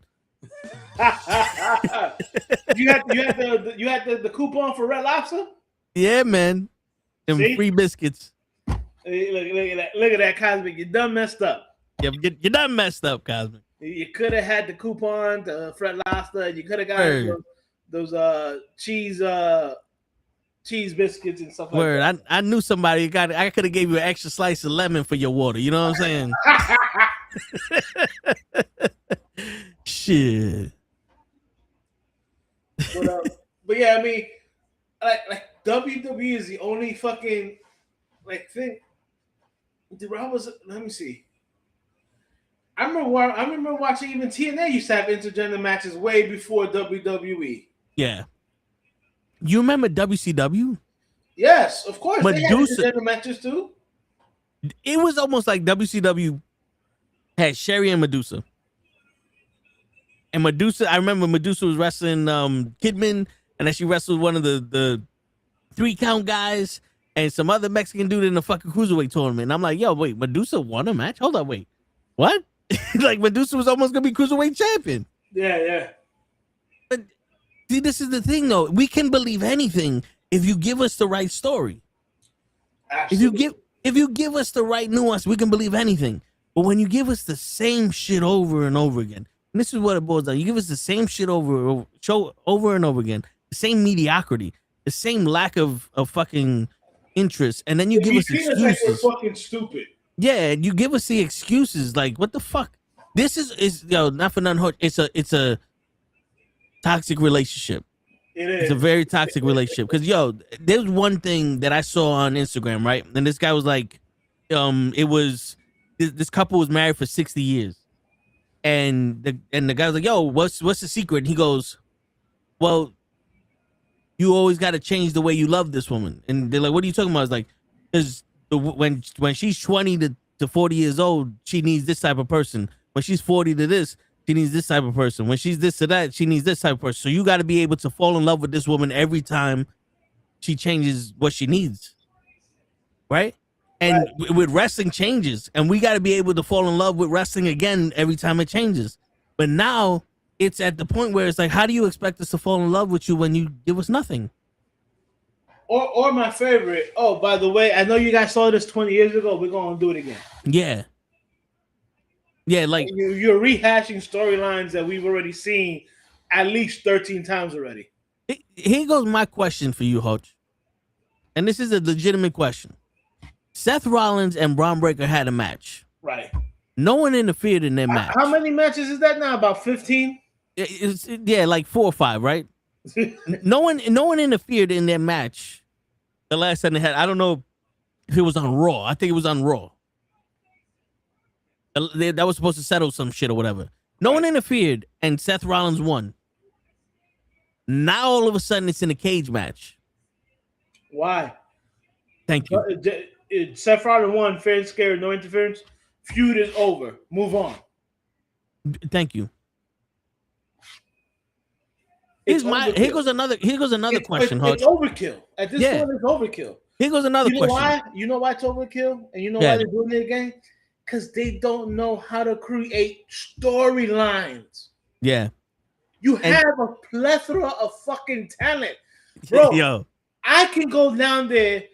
you had the coupon for Red Lobster? Yeah, man. And free biscuits. Look at that, Cosmic. You done messed up. Yeah, you done messed up, Cosmic. You could have had the coupon to Red Lobster. You could have got those cheese biscuits and stuff like that. I knew somebody I could have gave you an extra slice of lemon for your water. You know what I'm saying? Shit. But yeah, I mean, like WWE is the only fucking thing. Let me see. I remember watching even TNA used to have intergender matches way before WWE. Yeah. You remember WCW? Yes, of course. Medusa, they had intergender matches too. It was almost like WCW had Sherry and Medusa. And Medusa, I remember Medusa was wrestling Kidman, and then she wrestled one of the 3-count guys and some other Mexican dude in the fucking cruiserweight tournament. And I'm like, yo, wait, Medusa won a match? Hold on, wait. What? Like Medusa was almost gonna be cruiserweight champion. Yeah. But see, this is the thing though. We can believe anything if you give us the right story. Absolutely. If you give us the right nuance, we can believe anything. But when you give us the same shit over and over again, and this is what it boils down. You give us the same shit over and over again, the same mediocrity, the same lack of fucking interest, and then you give us excuses. Like we're fucking stupid. Yeah, you give us the excuses. Like, what the fuck? This is not for nothing. It's a toxic relationship. It is. It's a very toxic relationship. Because there's one thing that I saw on Instagram, right? And this guy was like, it was this couple was married for 60 years, and the guy was like, yo, what's the secret? And he goes, well, you always got to change the way you love this woman. And they're like, what are you talking about? It's like, because when she's 20 to 40 years old, she needs this type of person. When she's 40 to this, she needs this type of person. When she's this to that, she needs this type of person. So you got to be able to fall in love with this woman every time she changes what she needs. Right? And with wrestling changes. And we got to be able to fall in love with wrestling again every time it changes. But now it's at the point where it's like, how do you expect us to fall in love with you when you give us nothing? Or my favorite. Oh, by the way, I know you guys saw this 20 years ago. We're going to do it again. Yeah. Yeah, like you're rehashing storylines that we've already seen at least 13 times already. Here goes my question for you, Hutch. And this is a legitimate question. Seth Rollins and Braun Breaker had a match. Right. No one interfered in their match. How many matches is that now? About 15? Yeah, like 4 or 5, right? No one interfered in their match. The last time they had, I don't know if it was on Raw. I think it was on Raw. That was supposed to settle some shit or whatever. No one interfered, and Seth Rollins won. Now all of a sudden it's in a cage match. Why? Thank you. Seth Rollins won, fair and square, no interference. Feud is over. Move on. Thank you. Here goes another question, Hutch. It's overkill. At this point, it's overkill. Here goes another question. Why? You know why it's overkill? And you know why they're doing it again? Because they don't know how to create storylines. Yeah. You have a plethora of fucking talent. Bro, yo. I can go down there,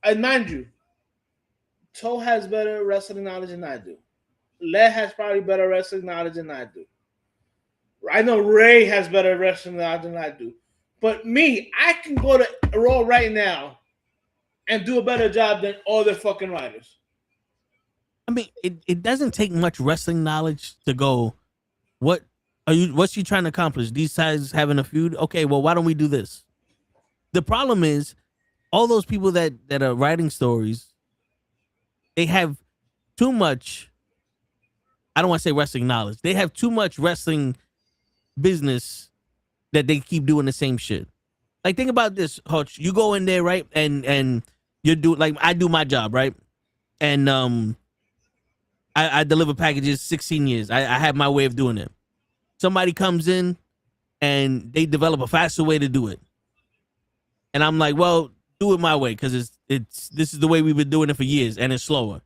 and mind you, Toe has better wrestling knowledge than I do. Led has probably better wrestling knowledge than I do. I know Ray has better wrestling knowledge than I do. But me, I can go to Raw right now and do a better job than all their fucking writers. I mean, it doesn't take much wrestling knowledge to go, what's she trying to accomplish? These guys having a feud? Okay, well, why don't we do this? The problem is, all those people that are writing stories, they have too much, I don't want to say wrestling knowledge. They have too much wrestling business that they keep doing the same shit. Like, think about this, Hutch. You go in there, right? And you do, like, I do my job, right? And I deliver packages 16 years. I have my way of doing it. Somebody comes in and they develop a faster way to do it. And I'm like, well, do it my way, because this is the way we've been doing it for years, and it's slower.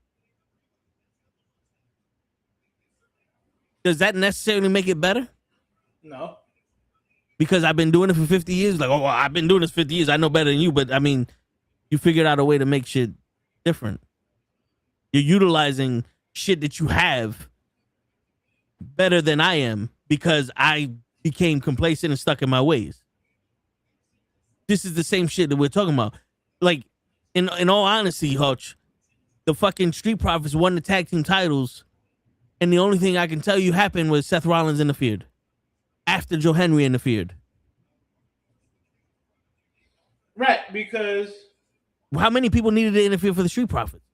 Does that necessarily make it better? No. Because I've been doing it for 50 years. Like, oh, well, I've been doing this 50 years. I know better than you. But, I mean, you figured out a way to make shit different. You're utilizing shit that you have better than I am because I became complacent and stuck in my ways. This is the same shit that we're talking about. Like, in all honesty, Hutch, the fucking Street Profits won the tag team titles, and the only thing I can tell you happened was Seth Rollins interfered after Joe Henry interfered. Right, because how many people needed to interfere for the Street Profits?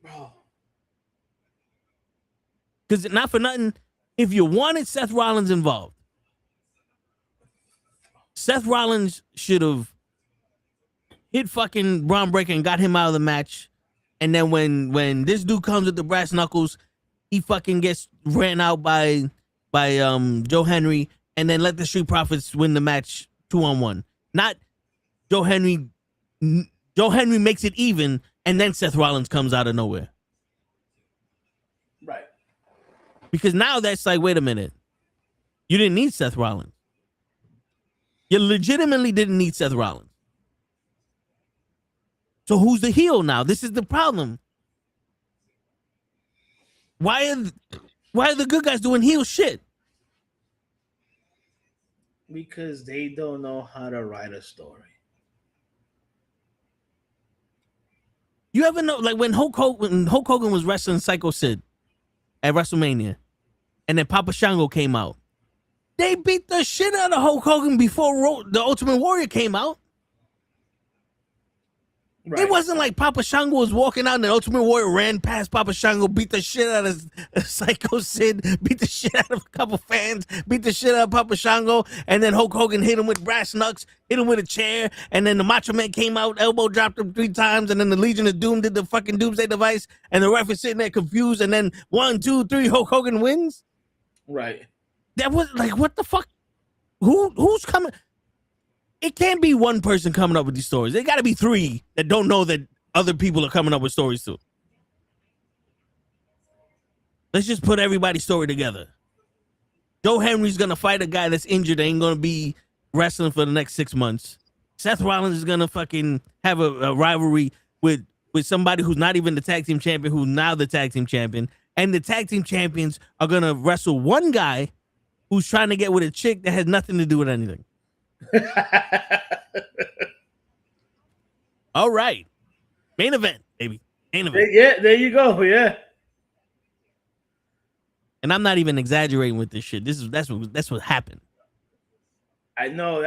Bro. Because not for nothing, if you wanted Seth Rollins involved, Seth Rollins should have hit fucking Braun Breaker and got him out of the match. And then when this dude comes with the brass knuckles, he fucking gets ran out by Joe Henry, and then let the Street Profits win the match 2-on-1. Not Joe Henry. Joe Henry makes it even, and then Seth Rollins comes out of nowhere. Right. Because now that's like, wait a minute. You didn't need Seth Rollins. You legitimately didn't need Seth Rollins. So who's the heel now? This is the problem. Why are the good guys doing heel shit? Because they don't know how to write a story. You ever know, like when Hulk Hogan was wrestling Psycho Sid at WrestleMania, and then Papa Shango came out. They beat the shit out of Hulk Hogan before the Ultimate Warrior came out. Right. It wasn't like Papa Shango was walking out and the Ultimate Warrior ran past Papa Shango, beat the shit out of Psycho Sid, beat the shit out of a couple fans, beat the shit out of Papa Shango, and then Hulk Hogan hit him with brass knucks, hit him with a chair, and then the Macho Man came out, elbow dropped him 3 times, and then the Legion of Doom did the fucking Doomsday Device, and the ref is sitting there confused, and then 1, 2, 3, Hulk Hogan wins? Right. That was like, what the fuck? Who's coming? It can't be one person coming up with these stories. There got to be 3 that don't know that other people are coming up with stories too. Let's just put everybody's story together. Joe Henry's going to fight a guy that's injured and ain't going to be wrestling for the next 6 months. Seth Rollins is going to fucking have a rivalry with somebody who's not even the tag team champion, who's now the tag team champion. And the tag team champions are going to wrestle one guy who's trying to get with a chick that has nothing to do with anything. All right, main event, baby. Main event. Yeah, there you go. Yeah, and I'm not even exaggerating with this shit. That's what happened. I know.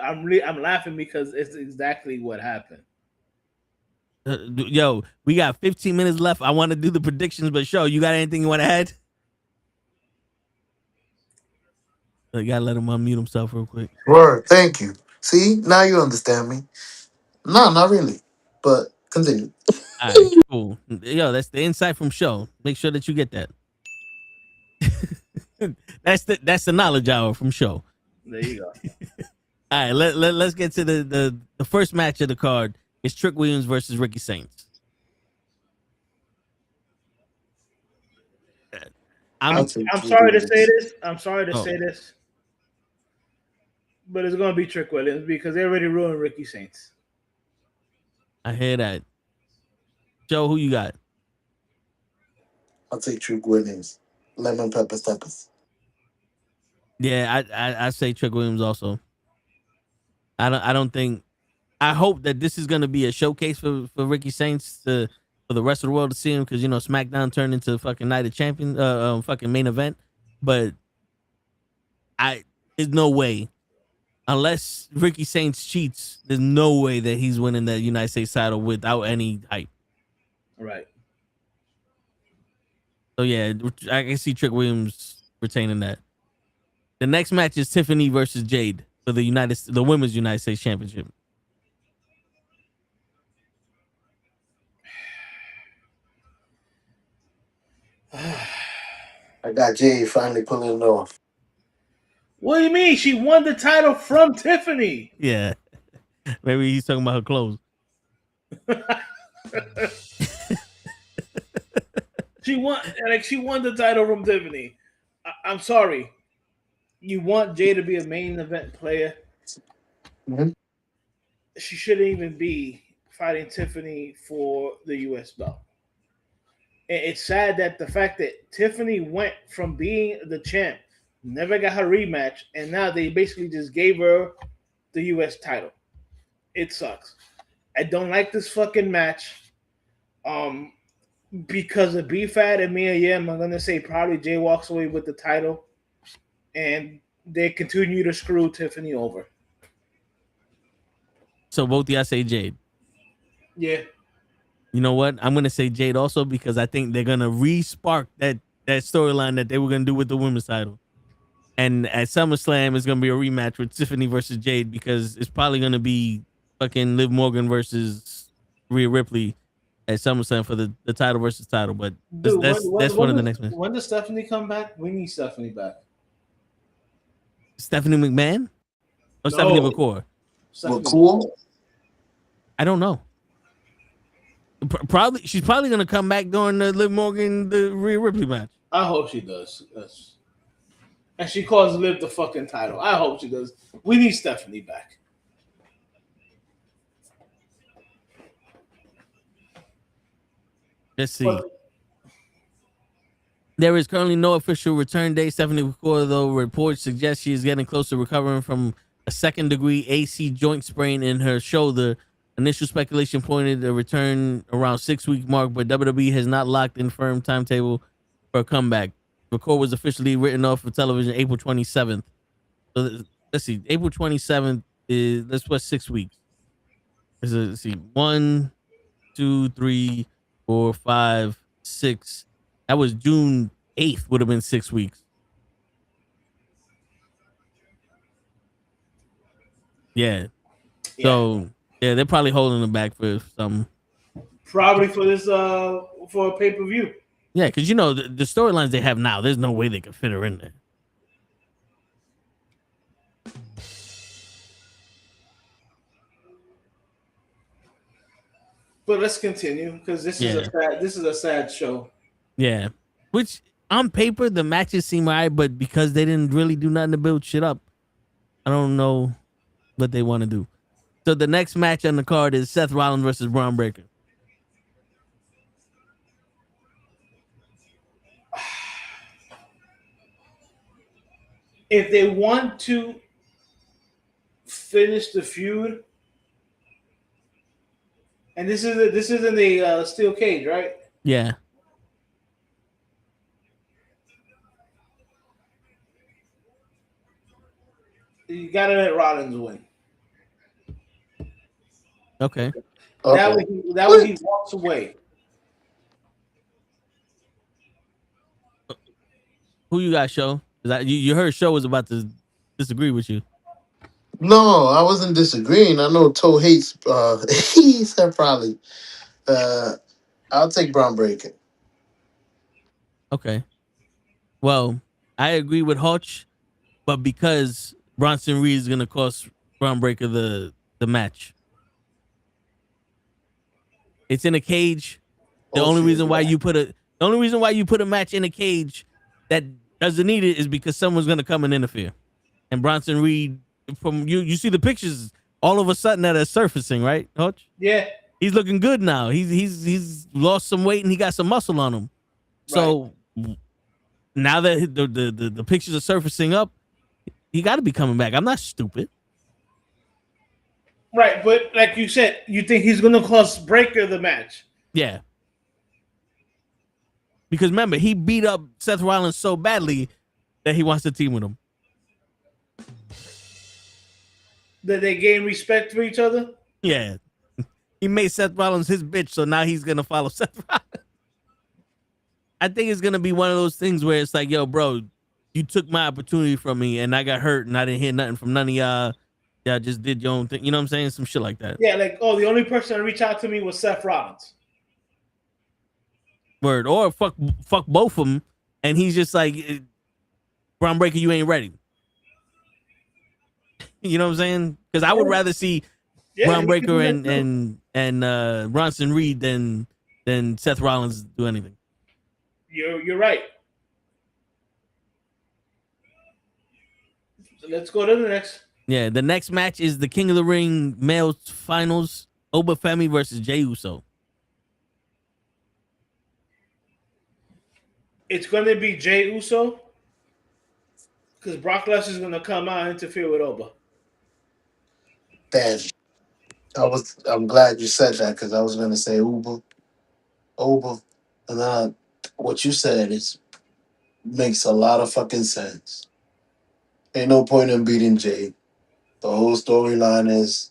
I'm laughing because it's exactly what happened. Yo, we got 15 minutes left. I want to do the predictions, but show you got anything you want to add? I gotta let him unmute himself real quick. Word, thank you. See, now you understand me. No, not really. But continue. All right, cool. Yo, that's the insight from show. Make sure that you get that. that's the knowledge hour from show. There you go. All right, let's get to the first match of the card. It's Trick Williams versus Ricky Saints. I'm sorry to say this. I'm sorry to say this. But it's going to be Trick Williams because they already ruined Ricky Saints. I hear that. Joe, who you got? I'll take Trick Williams. Lemon pepper steppers. Yeah, I say Trick Williams also. I don't think. I hope that this is going to be a showcase for Ricky Saints for the rest of the world to see him because, you know, SmackDown turned into fucking Night of Champions, fucking main event. But there's no way. Unless Ricky Saints cheats, there's no way that he's winning the United States title without any hype. Right. So, yeah, I can see Trick Williams retaining that. The next match is Tiffany versus Jade for the Women's United States Championship. I got Jade finally pulling it off. What do you mean? She won the title from Tiffany. Yeah. Maybe he's talking about her clothes. She won the title from Tiffany. I'm sorry. You want Jay to be a main event player? Mm-hmm. She shouldn't even be fighting Tiffany for the U.S. belt. And it's sad that the fact that Tiffany went from being the champ, never got her rematch, and now they basically just gave her the U.S. title. It sucks. I don't like this fucking match. Because of B-Fat and Mia Yim, I'm going to say probably Jay walks away with the title, and they continue to screw Tiffany over. So both y'all say Jade. Yeah. You know what? I'm going to say Jade also because I think they're going to re-spark that storyline that they were going to do with the women's title. And at SummerSlam, it's going to be a rematch with Tiffany versus Jade because it's probably going to be fucking Liv Morgan versus Rhea Ripley at SummerSlam for the title versus title. But that's one of the next matches. When does Stephanie come back? We need Stephanie back. Stephanie McMahon? Or Stephanie McCoy? McCool? I don't know. She's probably going to come back during the Liv Morgan, the Rhea Ripley match. I hope she does. And she calls Liv the fucking title. I hope she does. We need Stephanie back. Let's see. There is currently no official return date. Stephanie McCoy, though, reports suggest she is getting close to recovering from a second-degree AC joint sprain in her shoulder, Initial speculation pointed a return around 6-week mark, but WWE has not locked in firm timetable for a comeback. The record was officially written off for television April 27th. So let's see, April 27th is what's 6 weeks. Let's see, 1, 2, 3, 4, 5, 6. That was June 8th. Would have been 6 weeks. Yeah. So yeah, they're probably holding them back for some. Probably for this for a pay-per-view. Yeah, because the storylines they have now, there's no way they could fit her in there. But let's continue because this is a sad show. Yeah, which on paper the matches seem alright, but because they didn't really do nothing to build shit up, I don't know what they want to do. So the next match on the card is Seth Rollins versus Braun Breaker. If they want to finish the feud, and this is in the steel cage, right? Yeah. You gotta let Rollins win. Okay. That way he walks away. Who you got, Show? You heard Show was about to disagree with you. No, I wasn't disagreeing. I know Toe hates. He said probably. I'll take Braun Breaker. Okay. Well, I agree with Hutch, but because Bronson Reed is gonna cost Braun Breaker the match. It's in a cage. The only reason why you put a match in a cage that doesn't need it is because someone's gonna come and interfere. And Bronson Reed, from you see the pictures all of a sudden that are surfacing, right, Hutch? Yeah. He's looking good now. He's lost some weight and he got some muscle on him. So now that the pictures are surfacing up, he got to be coming back. I'm not stupid. Right, but like you said, you think he's going to cost Breaker the match. Yeah. Because remember, he beat up Seth Rollins so badly that he wants to team with him. That they gain respect for each other? Yeah. He made Seth Rollins his bitch, so now he's going to follow Seth Rollins. I think it's going to be one of those things where it's like, yo, bro, you took my opportunity from me and I got hurt and I didn't hear nothing from none of y'all. Y'all just did your own thing. You know what I'm saying? Some shit like that. Yeah, like, the only person that reached out to me was Seth Rollins. Word. Or fuck both of them. And he's just like, Braun Breaker, you ain't ready. You know what I'm saying? Because I would rather see Braun Breaker and Bronson Reed than Seth Rollins do anything. You're right. So let's go to the next. Yeah, the next match is the King of the Ring male finals, Obafemi versus Jey Uso. It's going to be Jey Uso because Brock Lesnar is going to come out and interfere with Oba. Damn. I'm glad you said that because I was going to say Oba. And what you said makes a lot of fucking sense. Ain't no point in beating Jey. The whole storyline is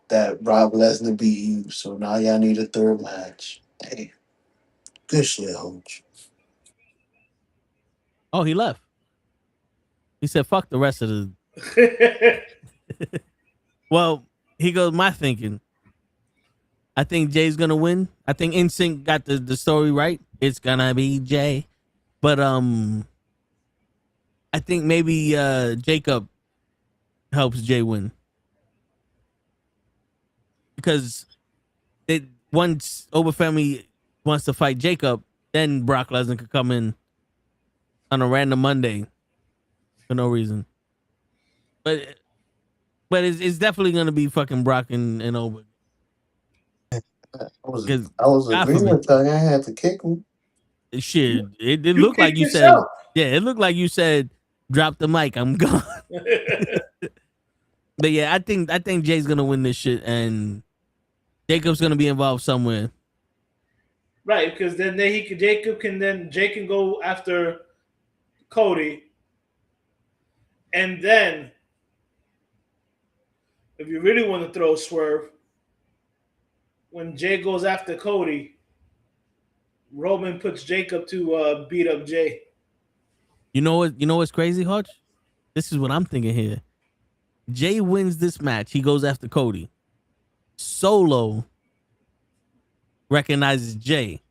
that Brock Lesnar beat you, so now y'all need a third match. Damn. Good shit, Hoach. Oh, he left. He said, fuck the rest of the... Well, here goes my thinking. I think Jay's going to win. I think NSYNC got the story right. It's going to be Jay. But I think maybe Jacob helps Jay win. Because once Obafemi wants to fight Jacob, then Brock Lesnar could come in on a random Monday for no reason. But it's definitely going to be fucking Brock and Oba. I was agreeing with you. I had to kick him. Shit, it looked like you said. Yeah, it looked like you said, "Drop the mic, I'm gone." But yeah, I think Jay's gonna win this shit, and Jacob's gonna be involved somewhere. Right, because then Jake can go after Cody, and then if you really want to throw a swerve, when Jay goes after Cody, Roman puts Jacob to beat up Jay. You know what? You know what's crazy, Hutch? This is what I'm thinking here. Jay wins this match. He goes after Cody. Solo recognizes Jay.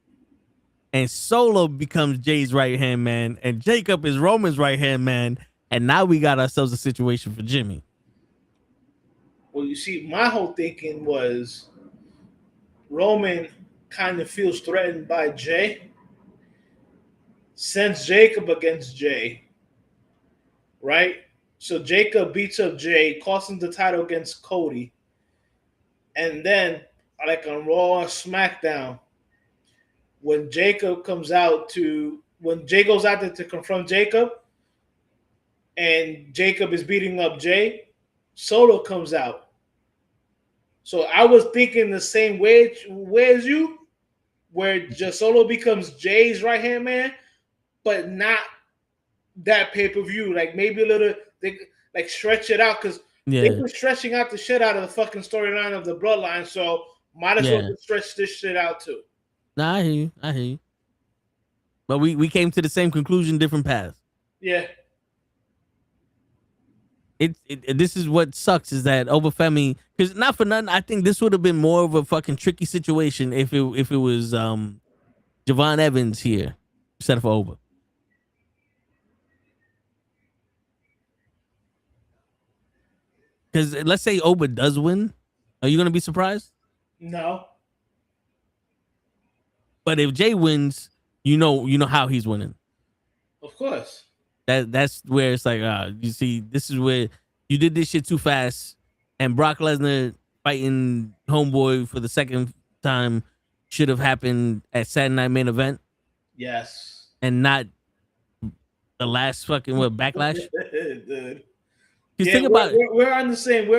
And Solo becomes Jay's right-hand man. And Jacob is Roman's right-hand man. And now we got ourselves a situation for Jimmy. Well, you see, my whole thinking was Roman kind of feels threatened by Jay, sends Jacob against Jay, right? So Jacob beats up Jay, costs him the title against Cody. And then, like on Raw or SmackDown, when Jay goes out there to confront Jacob, and Jacob is beating up Jay, Solo comes out. So I was thinking the same way as you, where just Solo becomes Jay's right-hand man, but not that pay-per-view. Like maybe a little, like stretch it out, because they were stretching out the shit out of the fucking storyline of the Bloodline, so might as well stretch this shit out too. Nah, I hear you. But we came to the same conclusion, different paths. Yeah. This is what sucks, is that Obafemi, because not for nothing, I think this would have been more of a fucking tricky situation if it was Javon Evans here instead of Oba. Because let's say Oba does win, are you gonna be surprised? No. But if Jay wins, you know how he's winning. Of course. That's where it's like, you see, this is where you did this shit too fast, and Brock Lesnar fighting Homeboy for the second time should have happened at Saturday Night Main Event. Yes. And not the last fucking Backlash. Dude. Yeah, think about it. We're on the same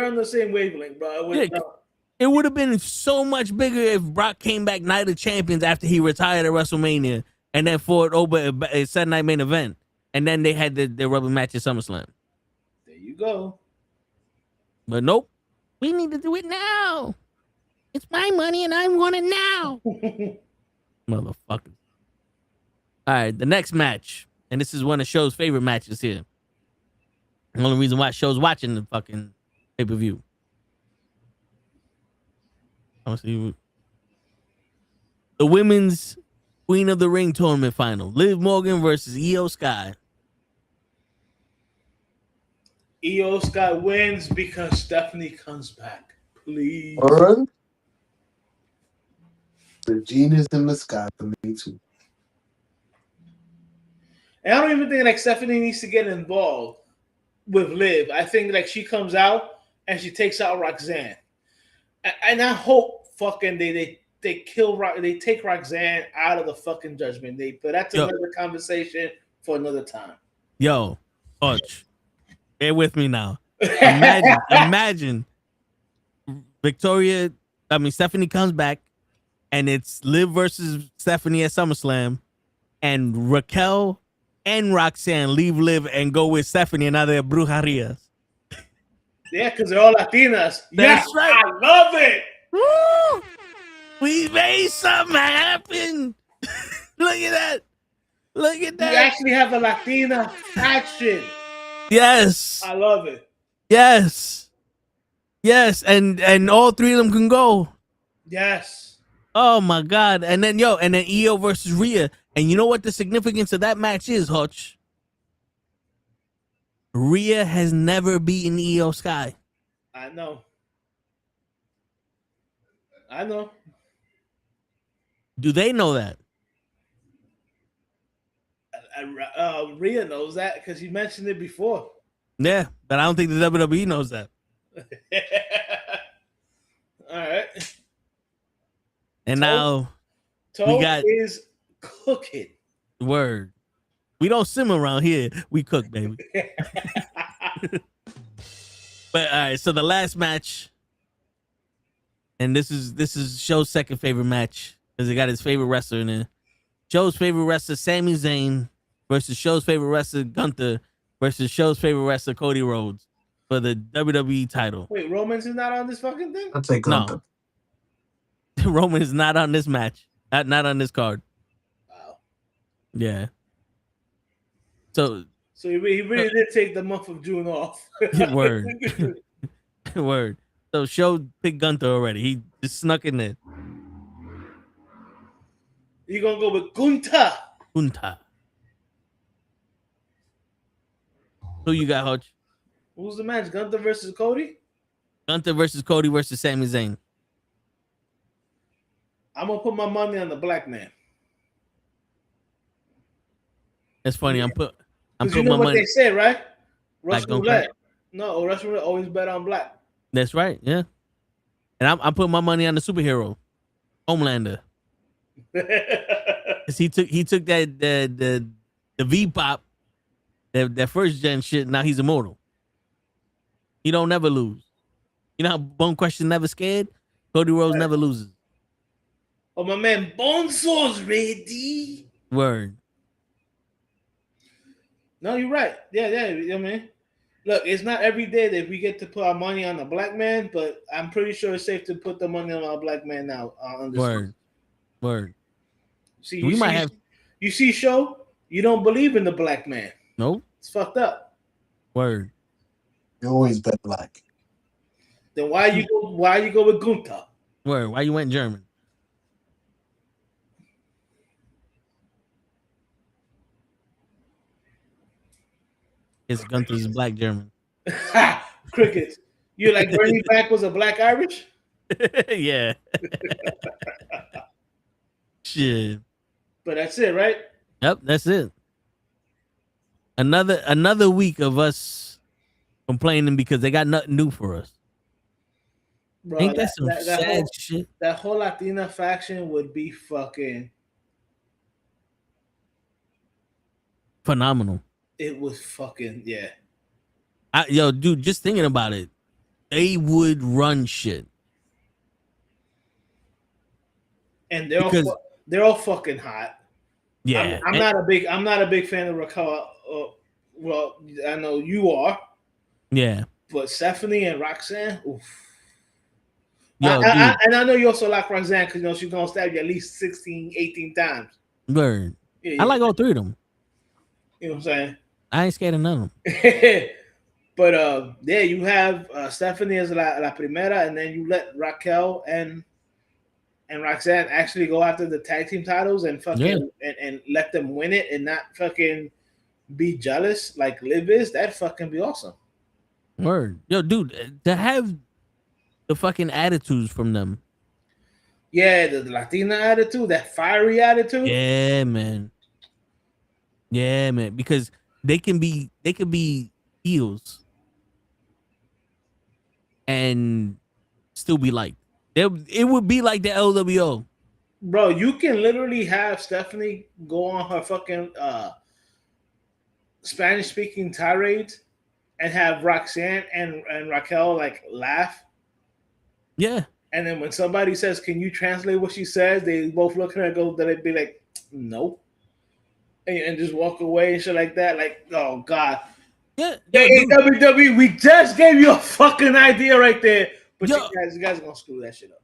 wavelength, bro. It would have been so much bigger if Brock came back Night of Champions after he retired at WrestleMania, and then fought Oba at Saturday Night Main Event. And then they had their rubber match at SummerSlam. There you go. But nope. We need to do it now. It's my money and I want it now. Motherfuckers. All right, the next match. And this is one of Show's favorite matches here. The only reason why Show's watching the fucking pay-per-view. I want to see the women's Queen of the Ring tournament final. Liv Morgan versus Io Sky. Io Sky wins because Stephanie comes back. Please. Burn. The genius in the sky for me too. And I don't even think like Stephanie needs to get involved with Liv. I think like she comes out and she takes out Roxanne. And I hope fucking they take Roxanne out of the fucking Judgment. But that's another conversation for another time. Yo, Hutch, bear with me now. Imagine Stephanie comes back and it's Liv versus Stephanie at SummerSlam, and Raquel and Roxanne leave Liv and go with Stephanie and now they're Brujarias. Yeah, because they're all Latinas. That's right. I love it. Woo! We made something happen. Look at that. Look at that. We actually have a Latina faction. Yes. I love it. Yes. Yes. And all three of them can go. Yes. Oh my God. And then Io versus Rhea. And you know what the significance of that match is, Hutch? Rhea has never beaten Io Sky. I know. Do they know that? Rhea knows that because you mentioned it before. Yeah, but I don't think the WWE knows that. All right. And now we got is cooking. Word. We don't simmer around here. We cook, baby. But all right, so the last match and this is Show's second favorite match because he got his favorite wrestler in there. Show's favorite wrestler Sami Zayn versus Show's favorite wrestler Gunther versus Show's favorite wrestler Cody Rhodes for the WWE title. Wait, Roman's is not on this fucking thing? I'll take Gunther. No. Roman is not on this match. Not on this card. Wow. Yeah. So he really did take the month of June off. Word. Word. So Show picked Gunther already. He just snuck in there. You gonna go with Gunther? Gunther. Who you got, Hutch? Who's the match? Gunther versus Cody? Gunther versus Cody versus Sami Zayn. I'm gonna put my money on the black man. That's funny. I'm putting you know my what money. they say, right? Black Russian don't roulette. crack. No, Russian roulette always bet on black. That's right. Yeah. And I'm putting my money on the superhero, Homelander. Cause he took that the V pop, that first gen shit. Now he's immortal. He don't never lose. You know how Bone Question never scared? Cody Rhodes never loses. Oh, my man, Bonzo's ready. Word. No, you're right. Yeah. You know what I mean? Look, it's not every day that we get to put our money on a black man, but I'm pretty sure it's safe to put the money on a black man now. On this Word. Word. See, We might have. You see, Show, you don't believe in the black man. Nope. It's fucked up. Word. You always bet black. Then why you go with Gunther? Word. Why you went German? It's Gunther's black German. Crickets. You like Bernie Mac was a black Irish? Yeah. Shit. But that's it, right? Yep, that's it. Another week of us complaining because they got nothing new for us. Bro, Ain't that some sad shit? That whole Latina faction would be fucking Phenomenal. It was fucking, yeah. Yo, dude, just thinking about it, they would run shit. And they're all fucking hot. Yeah, I'm not a big fan of Raquel. Well, I know you are. Yeah, but Stephanie and Roxanne, oof. Yo, and I know you also like Roxanne because she's gonna stab you at least 16, 18 times. Word. Yeah. I like all three of them. You know what I'm saying? I ain't scared of none of them. But yeah, you have Stephanie as la primera, and then you let Raquel and Roxanne actually go after the tag team titles and fucking and let them win it and not fucking be jealous like Liv is. That'd fucking be awesome. Word. Yo, dude, to have the fucking attitudes from them. Yeah, the Latina attitude, that fiery attitude. Yeah, man. Yeah, man. Because they can be heels and still be like it would be like the LWO. Bro, you can literally have Stephanie go on her fucking Spanish speaking tirades and have Roxanne and Raquel like laugh. Yeah. And then when somebody says, "Can you translate what she says?" They both look at her and go, they'd be like, "No." And just walk away and shit like that. Like, oh God. Yeah. Hey, WWE, we just gave you a fucking idea right there. But you guys are gonna screw that shit up.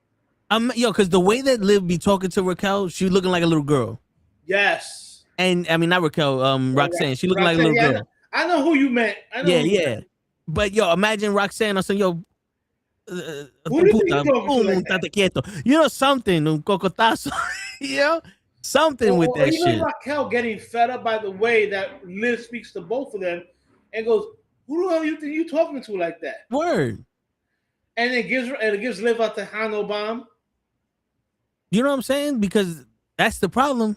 Because the way that Liv be talking to Raquel, she looking like a little girl. Yes. And I mean not Raquel, Roxanne. She looking like a little girl. I know who you meant. But imagine Roxanne or some who do you think you know something, un cocotazo. You know? Something with that even shit. Raquel getting fed up by the way that Liv speaks to both of them and goes, "Who the hell you think you talking to like that?" Word. And it gives Liv a Tejano bomb. You know what I'm saying? Because that's the problem.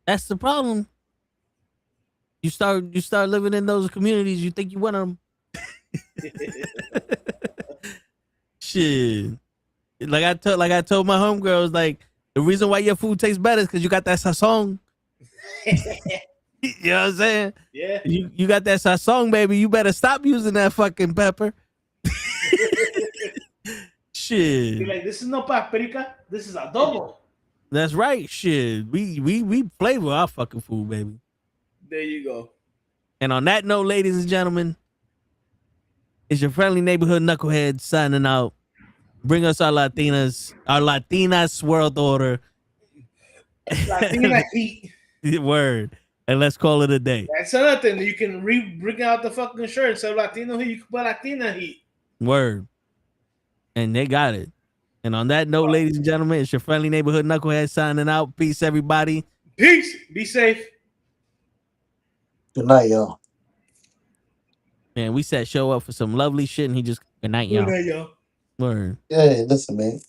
That's the problem. You start living in those communities, you think you want them. Shit. Like I told my homegirls, like, the reason why your food tastes better is because you got that sazon. You know what I'm saying? Yeah. You got that sazon, baby. You better stop using that fucking pepper. Shit. Be like, this is no paprika. This is adobo. That's right. Shit. We flavor our fucking food, baby. There you go. And on that note, ladies and gentlemen, it's your friendly neighborhood knucklehead signing out. Bring us our Latinas world order. Latina heat. Word. And let's call it a day. That's another thing. You can bring out the fucking shirt and say Latino heat. You can put Latina heat. Word. And they got it. And on that note, ladies and gentlemen, it's your friendly neighborhood knucklehead signing out. Peace, everybody. Peace. Be safe. Good night, y'all. Man, we set show up for some lovely shit, and he just good night, y'all. Good night, y'all. Word. Yeah, listen, man.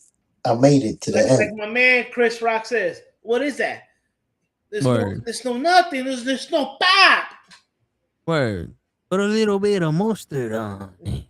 I made it to the Like end. my man Chris Rock says, what is that? There's Word. no nothing. There's no pop. Word. Put a little bit of mustard on.